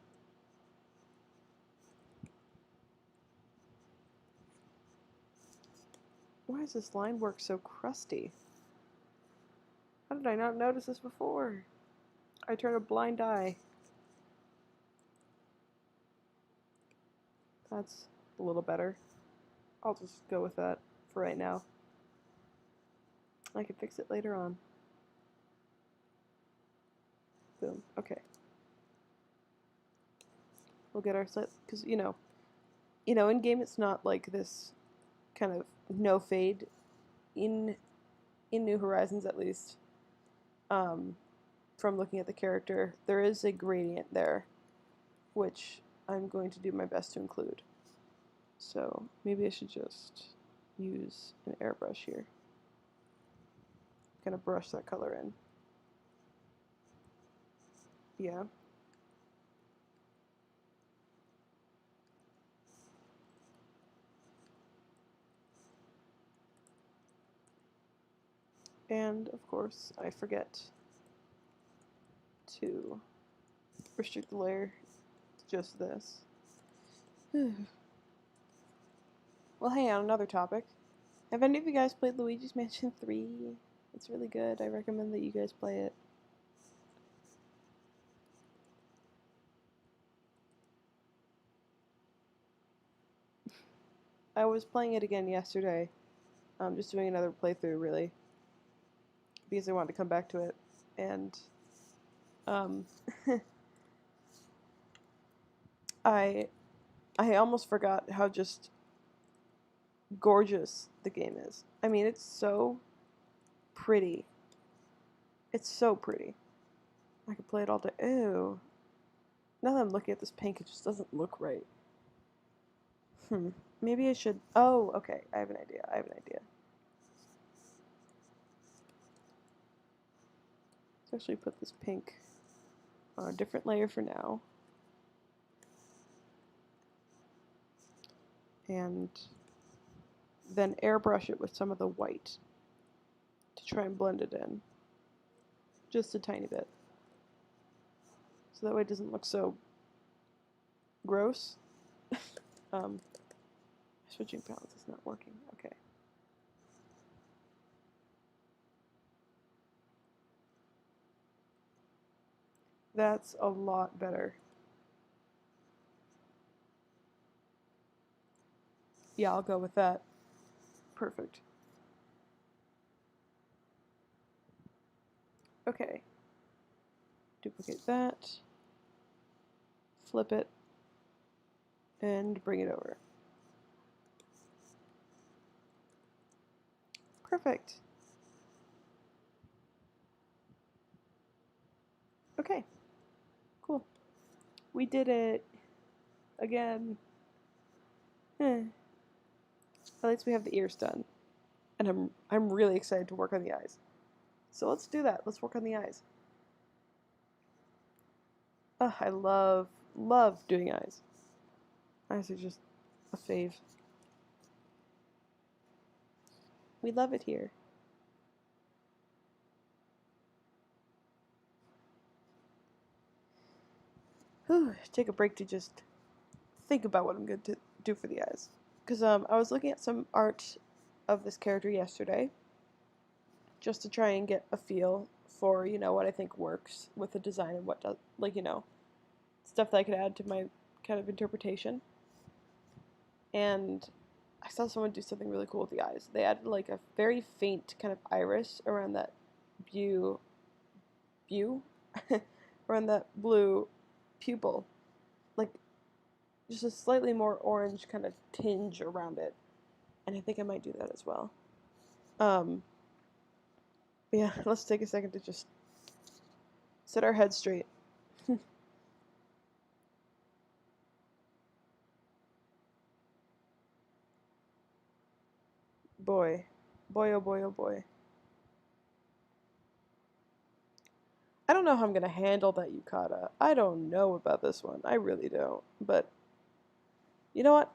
Why does this line work so crusty? How did I not notice this before? I turn a blind eye. That's a little better. I'll just go with that for right now. I can fix it later on. Boom. Okay. We'll get our set, because in game it's not like this kind of no fade in New Horizons, at least. From looking at the character, there is a gradient there, which I'm going to do my best to include. So maybe I should just use an airbrush here. Kind of brush that color in. Yeah. And of course, I forget to restrict the layer to just this. Well, hey, on another topic. Have any of you guys played Luigi's Mansion 3? It's really good. I recommend that you guys play it. I was playing it again yesterday. Just doing another playthrough, really. Because I wanted to come back to it. And, I almost forgot how just gorgeous the game is. I mean, it's so pretty. It's so pretty. I could play it all day. Ew. Now that I'm looking at this pink, it just doesn't look right. Maybe I should... Oh, okay. I have an idea. Let's actually put this pink on a different layer for now. And then airbrush it with some of the white to try and blend it in. Just a tiny bit. So that way it doesn't look so gross. Switching palettes is not working. Okay. That's a lot better. Yeah, I'll go with that. Perfect. Okay. Duplicate that. Flip it. And bring it over. Perfect. Okay. Cool. We did it. Again. At least we have the ears done. and I'm really excited to work on the eyes. So let's do that. Let's work on the eyes. Ugh, I love doing eyes. Eyes are just a fave. We love it here. Whew, take a break to just think about what I'm going to do for the eyes. Because I was looking at some art of this character yesterday, just to try and get a feel for, what I think works with the design and what does, stuff that I could add to my kind of interpretation. And I saw someone do something really cool with the eyes. They added like a very faint kind of iris around that view, around that blue pupil, like just a slightly more orange kind of tinge around it. And I think I might do that as well. Yeah, let's take a second to just set our heads straight. Boy, oh boy, oh boy. I don't know how I'm gonna handle that yukata. I don't know about this one. I really don't. But you know what?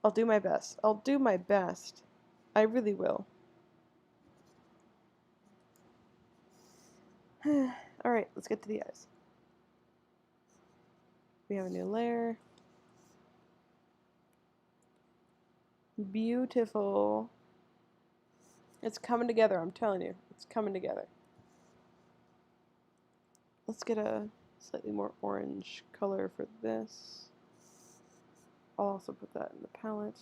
I'll do my best. I'll do my best. I really will. Alright, let's get to the eyes. We have a new layer. Beautiful. It's coming together, I'm telling you. It's coming together. Let's get a slightly more orange color for this. I'll also put that in the palette.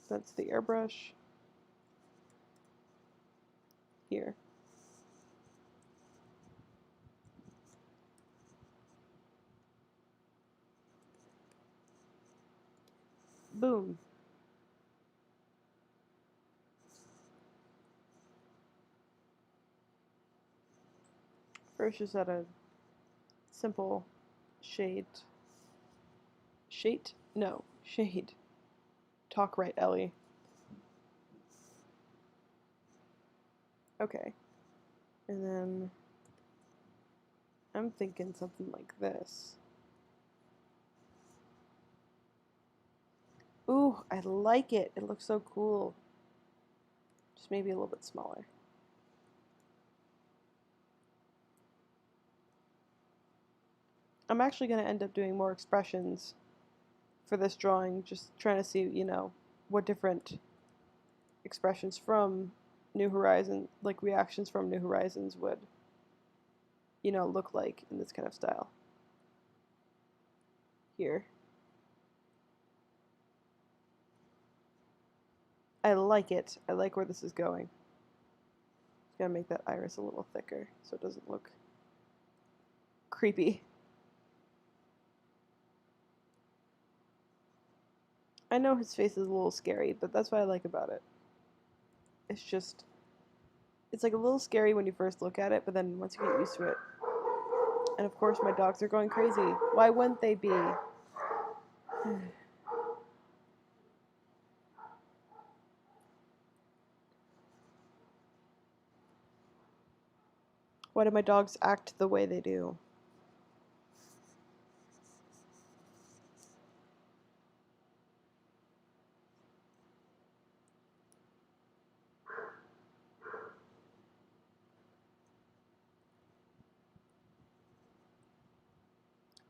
That's the airbrush. Here. Boom. First, just add a simple shade. Shade? No, shade. Talk right, Ellie. Okay. And then I'm thinking something like this. Ooh, I like it. It looks so cool. Just maybe a little bit smaller. I'm actually going to end up doing more expressions for this drawing, just trying to see, what different expressions from New Horizons, like reactions from New Horizons would, look like in this kind of style. Here. I like it. I like where this is going. Just gotta make that iris a little thicker so it doesn't look creepy. I know his face is a little scary, but that's what I like about it. It's like a little scary when you first look at it, but then once you get used to it. And of course my dogs are going crazy. Why wouldn't they be? Why do my dogs act the way they do?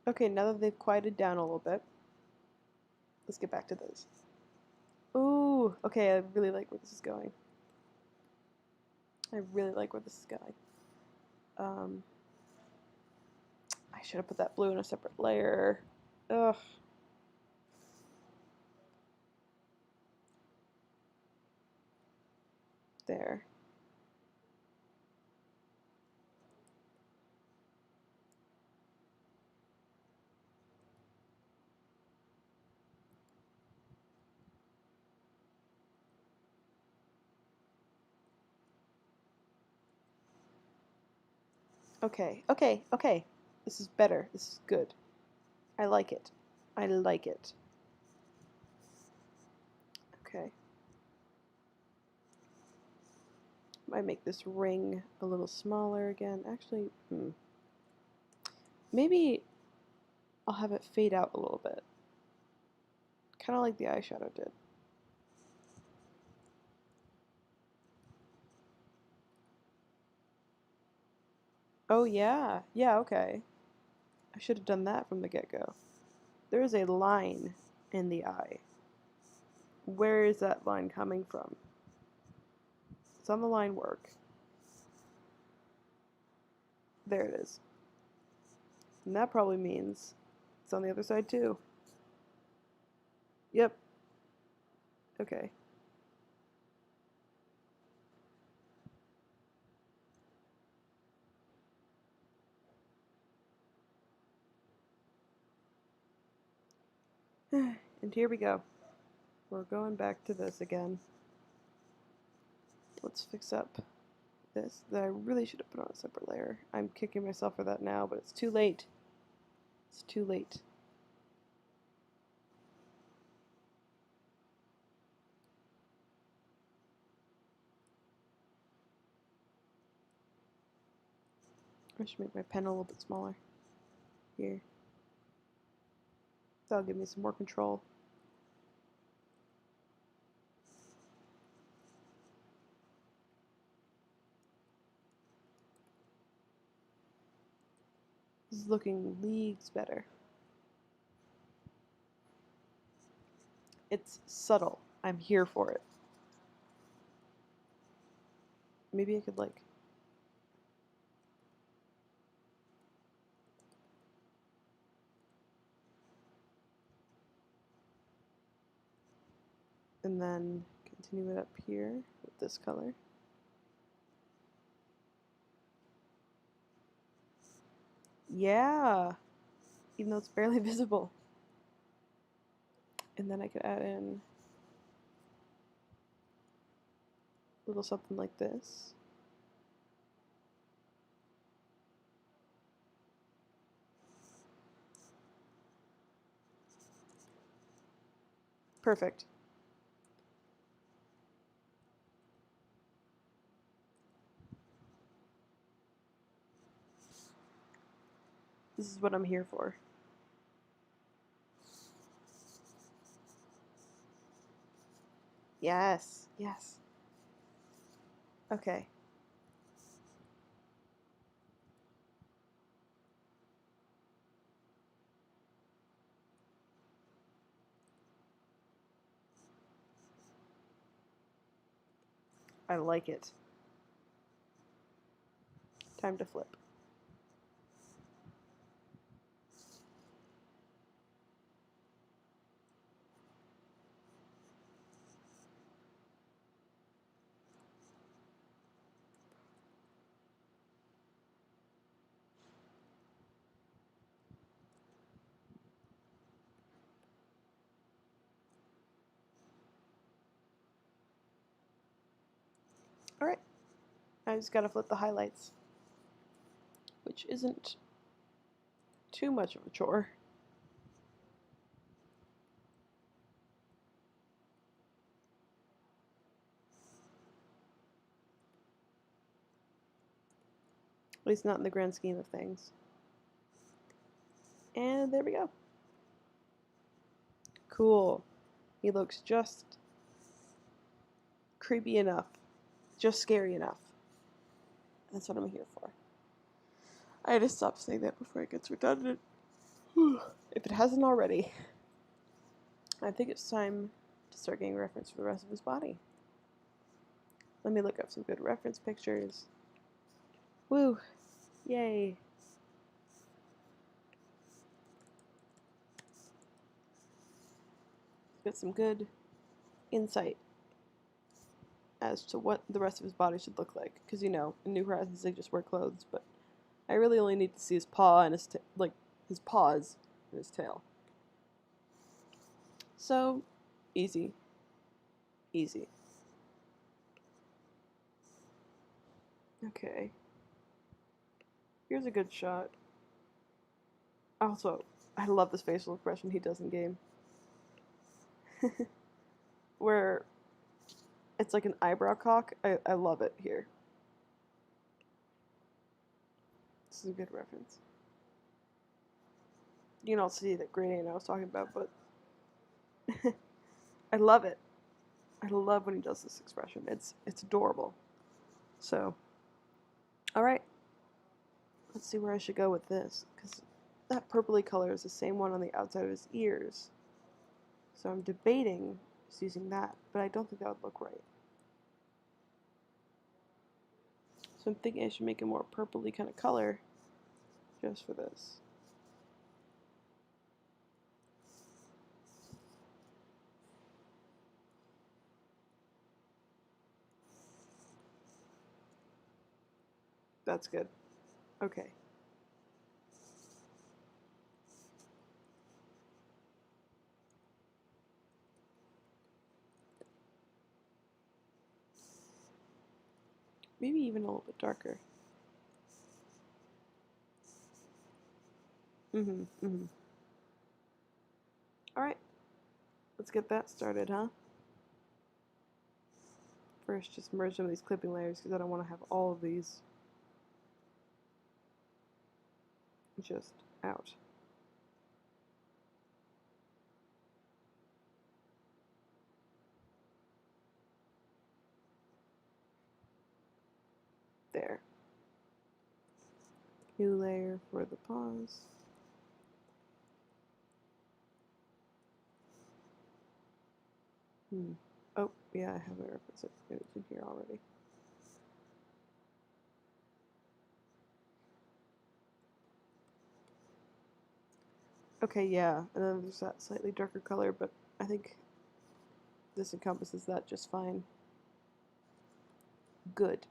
Okay, now that they've quieted down a little bit, let's get back to this. Ooh, okay, I really like where this is going. I really like where this is going. I should have put that blue in a separate layer. Ugh. There. Okay, okay, okay. This is better. This is good. I like it. I like it. Okay. Might make this ring a little smaller again. Actually, maybe I'll have it fade out a little bit. Kind of like the eyeshadow did. Oh yeah, yeah, okay. I should have done that from the get-go. There is a line in the eye. Where is that line coming from? It's on the line work. There it is. And that probably means it's on the other side too. Yep. Okay. And here we go. We're going back to this again. Let's fix up this. That I really should have put on a separate layer. I'm kicking myself for that now, but it's too late. It's too late. I should make my pen a little bit smaller. Here. That'll give me some more control. This is looking leagues better. It's subtle. I'm here for it. Maybe I could like... And then continue it up here with this color. Yeah! Even though it's barely visible. And then I could add in a little something like this. Perfect. This is what I'm here for. Yes, yes. Okay. I like it. Time to flip. Alright. I just gotta flip the highlights, which isn't too much of a chore. At least not in the grand scheme of things. And there we go. Cool. He looks just creepy enough. Just scary enough. That's what I'm here for. I had to stop saying that before it gets redundant. If it hasn't already. I think it's time to start getting reference for the rest of his body. Let me look up some good reference pictures. Woo! Yay! Get some good insight as to what the rest of his body should look like. Because, you know, in New Horizons they just wear clothes, but I really only need to see his paw and his his paws and his tail. So, easy. Easy. Okay. Here's a good shot. Also, I love this facial expression he does in game. Where it's like an eyebrow cock. I love it here. This is a good reference. You can all see that gradient I was talking about, but I love it. I love when he does this expression. It's adorable. So, all right. Let's see where I should go with this, because that purpley color is the same one on the outside of his ears. So I'm debating just using that, but I don't think that would look right. So I'm thinking I should make a more purpley kind of color just for this. That's good. Okay. Maybe even a little bit darker. Alright. Let's get that started, huh? First, just merge some of these clipping layers because I don't want to have all of these just out. There. New layer for the pause. Oh, yeah, I have a reference. It's in here already. Okay, yeah, and then there's that slightly darker color, but I think this encompasses that just fine. Good.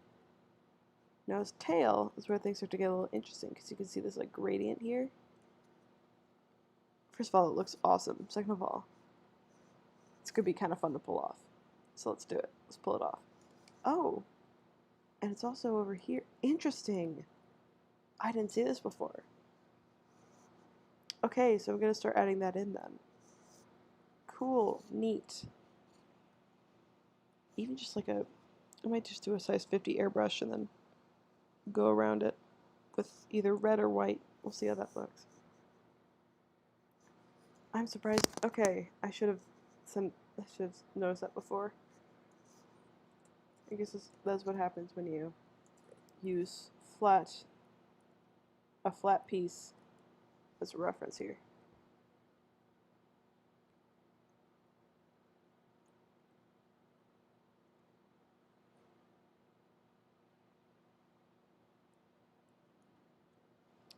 Now his tail is where things start to get a little interesting, because you can see this like gradient here. First of all, it looks awesome. Second of all, it's gonna be kind of fun to pull off. So let's do it. Let's pull it off. Oh, and it's also over here. Interesting. I didn't see this before. Okay, so I'm gonna start adding that in then. Cool, neat. Even just like I might just do a size 50 airbrush and then go around it with either red or white. We'll see how that looks. I'm surprised. Okay, I should have noticed that before. I guess that's what happens when you use a flat piece as a reference here.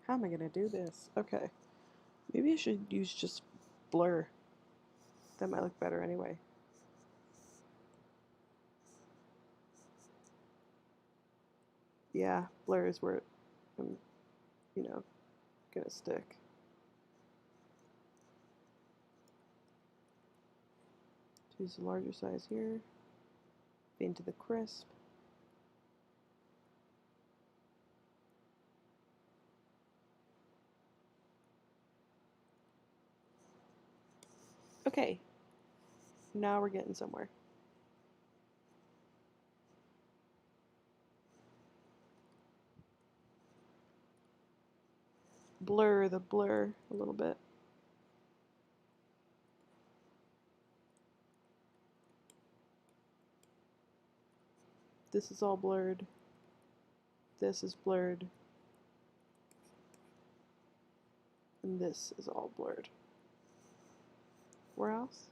How am I gonna do this? Okay, maybe I should use just blur. That might look better anyway. Yeah, blur is where I'm, gonna stick. Choose a larger size here. Into the crisp. Okay, now we're getting somewhere. Blur the blur a little bit. This is all blurred. This is blurred. And this is all blurred. Where else?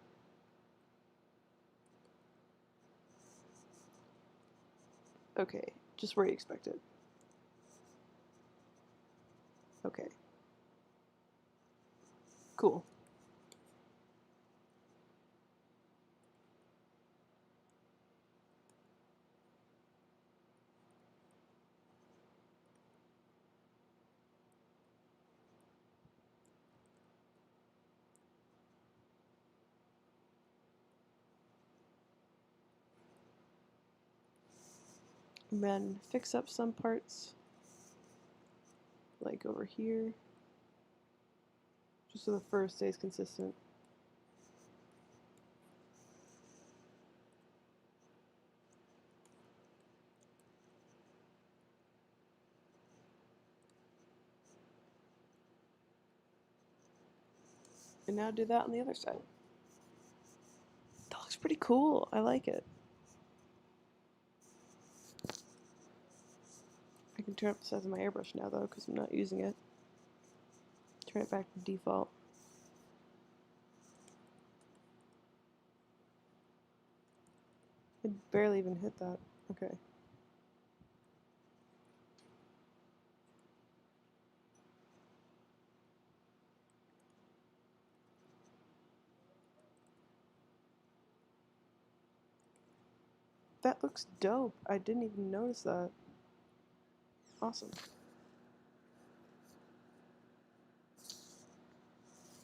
Okay, just where you expect it. Okay. Cool. And then fix up some parts, like over here, just so the fur stays consistent. And now do that on the other side. That looks pretty cool. I like it. I can turn up the size of my airbrush now though, because I'm not using it. Turn it back to default. It barely even hit that. Okay. That looks dope. I didn't even notice that. Awesome.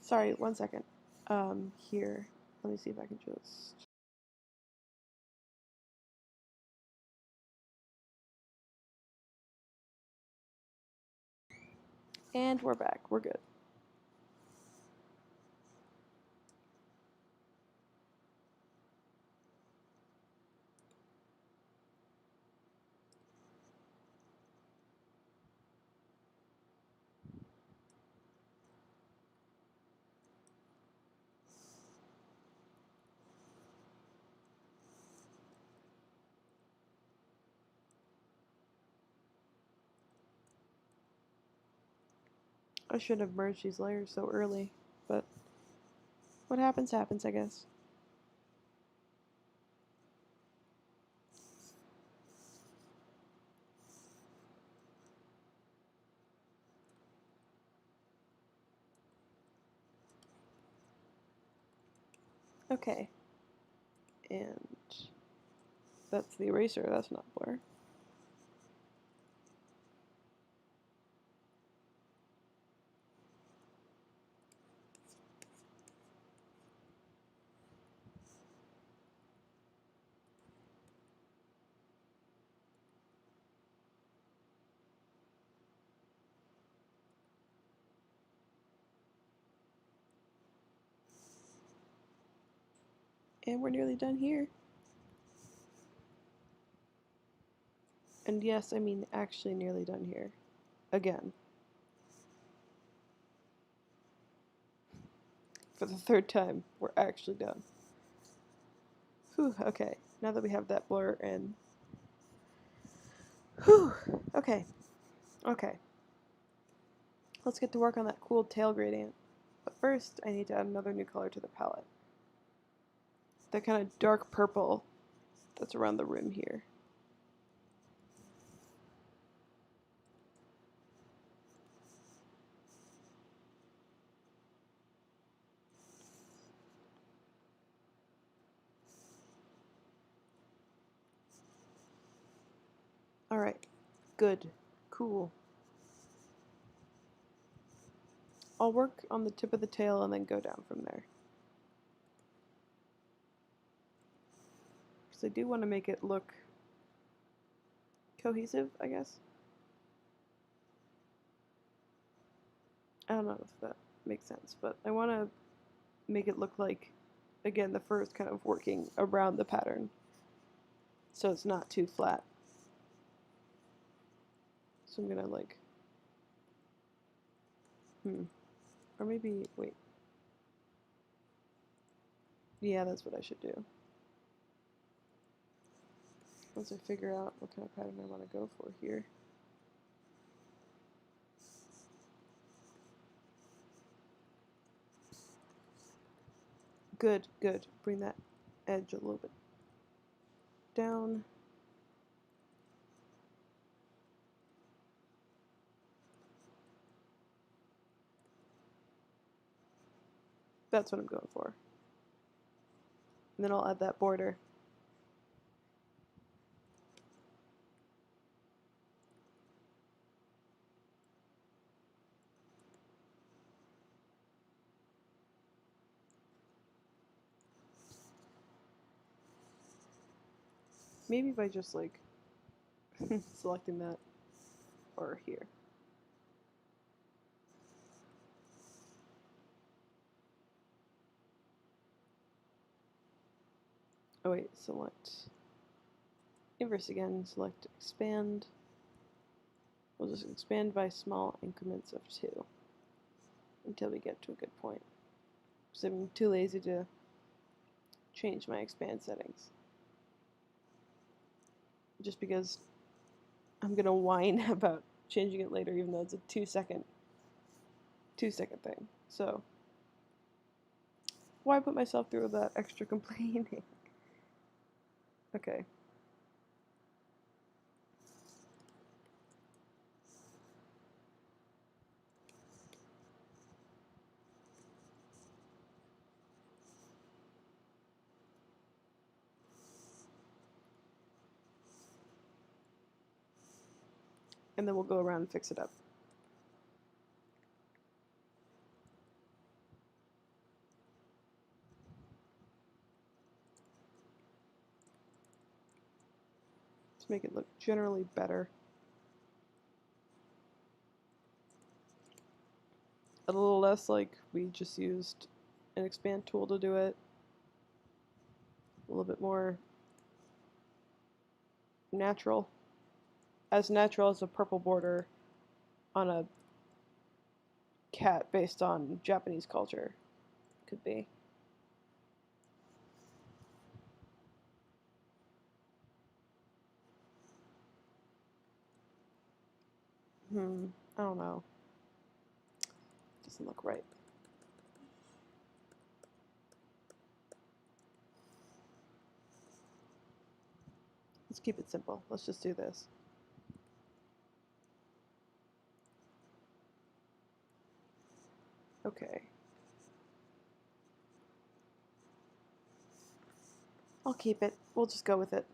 Sorry, 1 second. Here. Let me see if I can just... And we're back. We're good. I shouldn't have merged these layers so early, but what happens, happens, I guess. Okay. And that's the eraser, that's not blur. And we're nearly done here. And yes, I mean actually nearly done here. Again. For the third time, we're actually done. Whew, okay. Now that we have that blur in. Whew, okay. Okay. Let's get to work on that cool tail gradient. But first, I need to add another new color to the palette. That kind of dark purple that's around the rim here. Alright. Good. Cool. I'll work on the tip of the tail and then go down from there. Because I do want to make it look cohesive, I guess. I don't know if that makes sense, but I want to make it look like, again, the fur is kind of working around the pattern. So it's not too flat. So I'm gonna like, or maybe, wait. Yeah, that's what I should do. Once I figure out what kind of pattern I want to go for here. Good, good. Bring that edge a little bit down. That's what I'm going for. And then I'll add that border. Maybe by just like selecting that or here. Oh wait, select inverse again, select expand. We'll just expand by small increments of 2 until we get to a good point. because I'm too lazy to change my expand settings. Just because I'm gonna whine about changing it later, even though it's a 2-second thing. So why put myself through that extra complaining? Okay. And then we'll go around and fix it up. To make it look generally better. A little less like we just used an expand tool to do it. A little bit more natural. As natural as a purple border on a cat based on Japanese culture could be. I don't know. Doesn't look right. Let's keep it simple. Let's just do this. Okay. I'll keep it. We'll just go with it.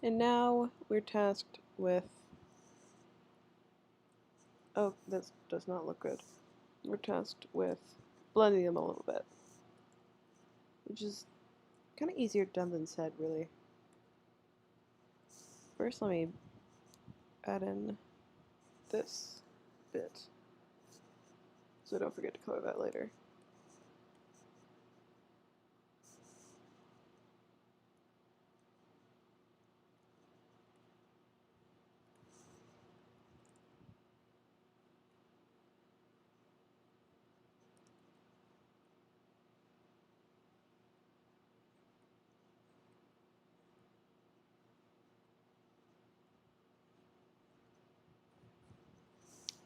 And now we're tasked with... Oh, this does not look good. We're tasked with blending them a little bit. Which is kind of easier done than said, really. First, let me add in this bit, so I don't forget to color that later.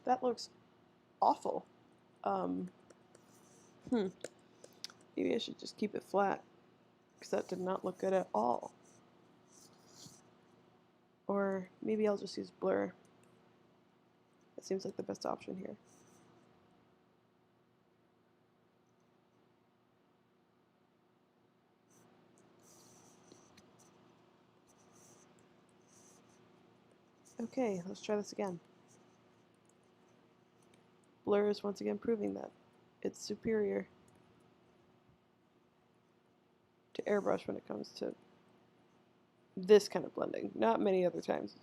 That looks awful. Maybe I should just keep it flat, because that did not look good at all. Or maybe I'll just use blur. That seems like the best option here. Okay, let's try this again. Blur is once again proving that it's superior to airbrush when it comes to this kind of blending. Not many other times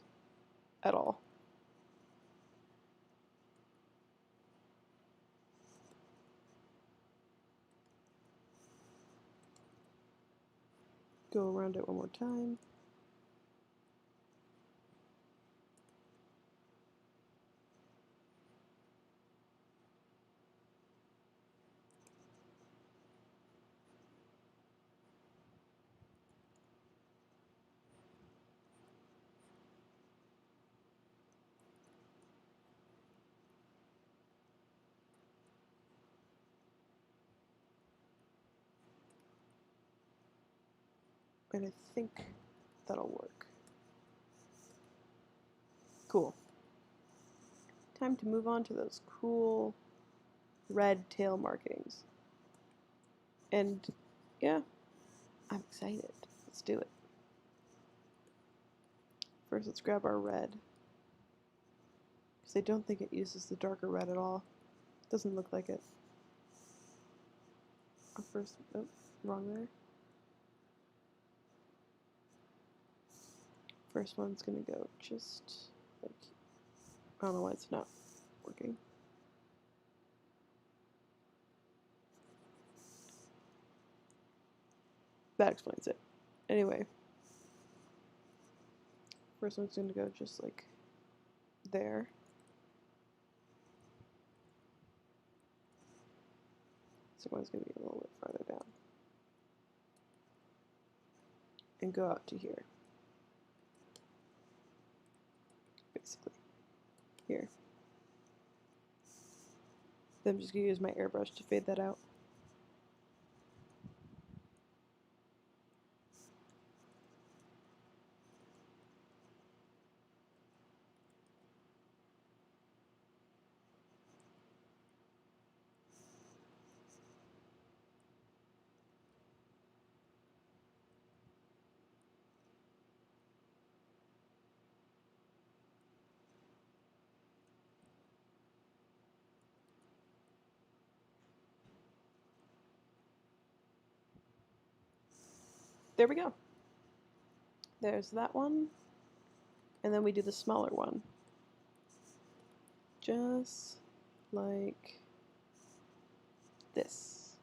at all. Go around it one more time. And I think that'll work. Cool. Time to move on to those cool red tail markings. And yeah, I'm excited. Let's do it. First, let's grab our red, because I don't think it uses the darker red at all. Doesn't look like it. First, oh, wrong there. First one's gonna go just like, I don't know why it's not working. That explains it. Anyway, first one's gonna go just like there. plastic one's going to be a little bit farther down. And go out to here. Basically. Here. Then I'm just going to use my airbrush to fade that out. There we go. There's that one. And then we do the smaller one. Just like this.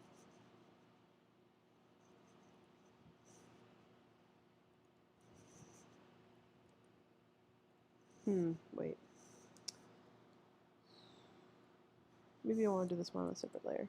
Wait. Maybe I want to do this one on a separate layer.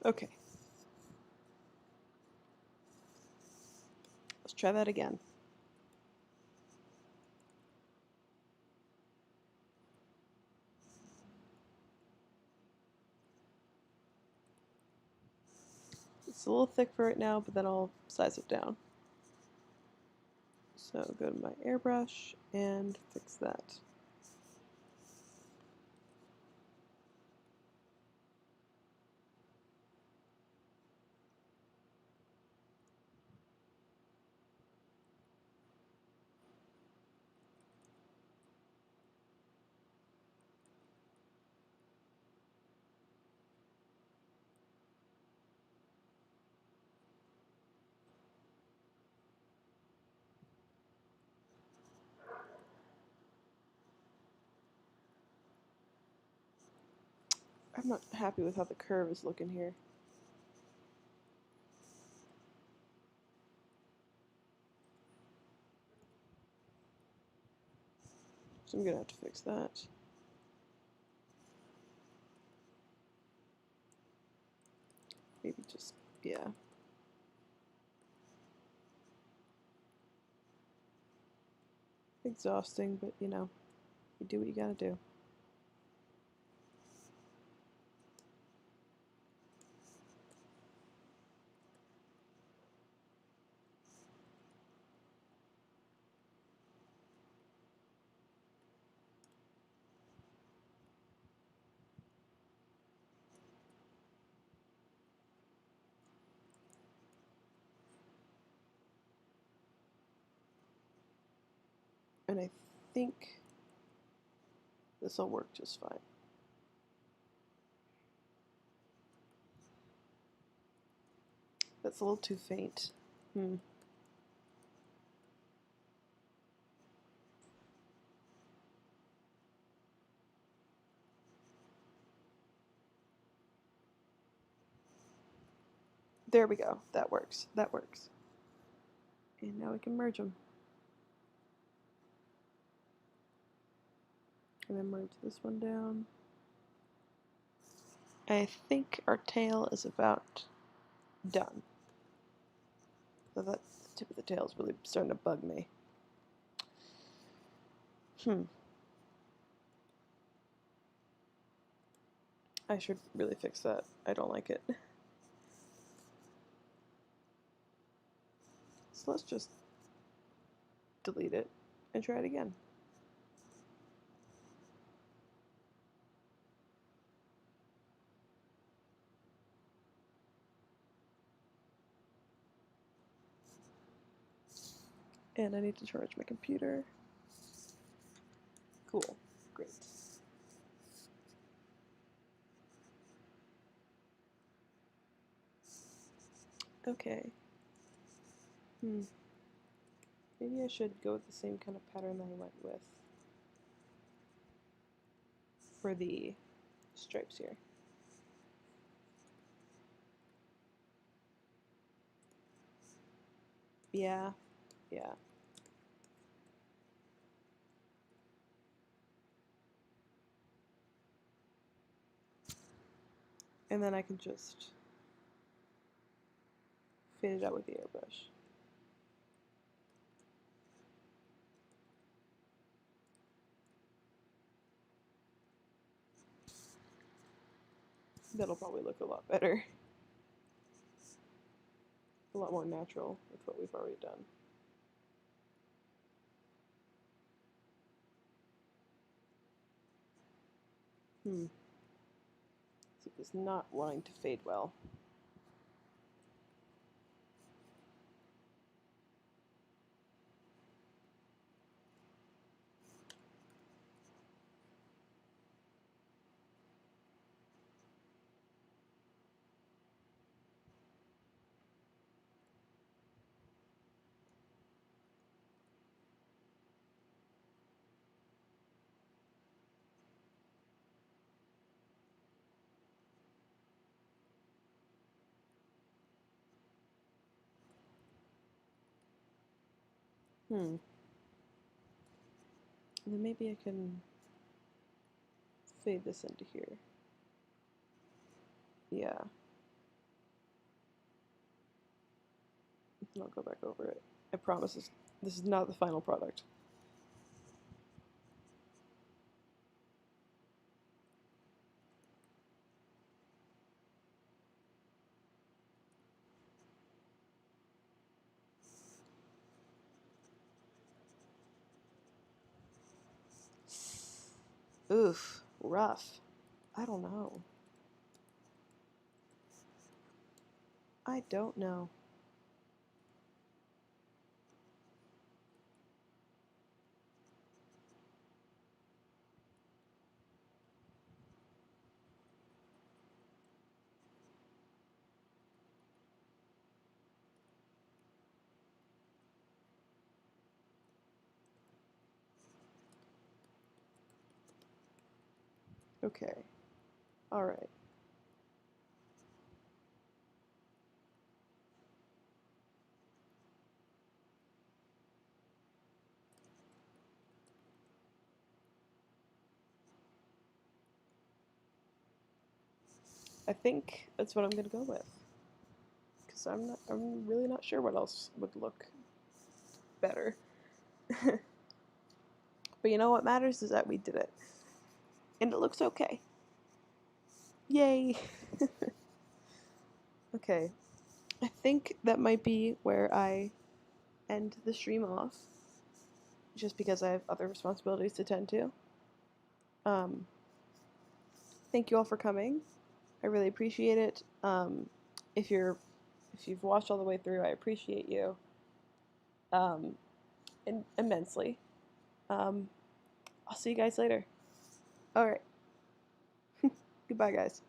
Okay. Let's try that again. It's a little thick for right now, but then I'll size it down. So go to my airbrush and fix that. I'm not happy with how the curve is looking here. So I'm gonna have to fix that. Maybe just, yeah. Exhausting, but you know, you do what you gotta do. And I think this will work just fine. That's a little too faint. There we go. That works. That works. And now we can merge them. And then merge this one down. I think our tail is about done. So that the tip of the tail is really starting to bug me. I should really fix that. I don't like it. So let's just delete it and try it again. And I need to charge my computer. Cool. Great. Okay. Hmm. Maybe I should go with the same kind of pattern that I went with for the stripes here. Yeah, yeah. And then I can just fade it out with the airbrush. That'll probably look a lot better. A lot more natural with what we've already done. It is not wanting to fade well. And then maybe I can fade this into here. Yeah. And I'll go back over it. I promise this is not the final product. Oof, rough. I don't know. I don't know. Okay. Alright. I think that's what I'm gonna go with. Because I'm really not sure what else would look better. But you know what matters is that we did it. And it looks okay. Yay! Okay. I think that might be where I end the stream off. Just because I have other responsibilities to tend to. Um, thank you all for coming. I really appreciate it. If you've watched all the way through, I appreciate you immensely. I'll see you guys later. All right. Goodbye, guys.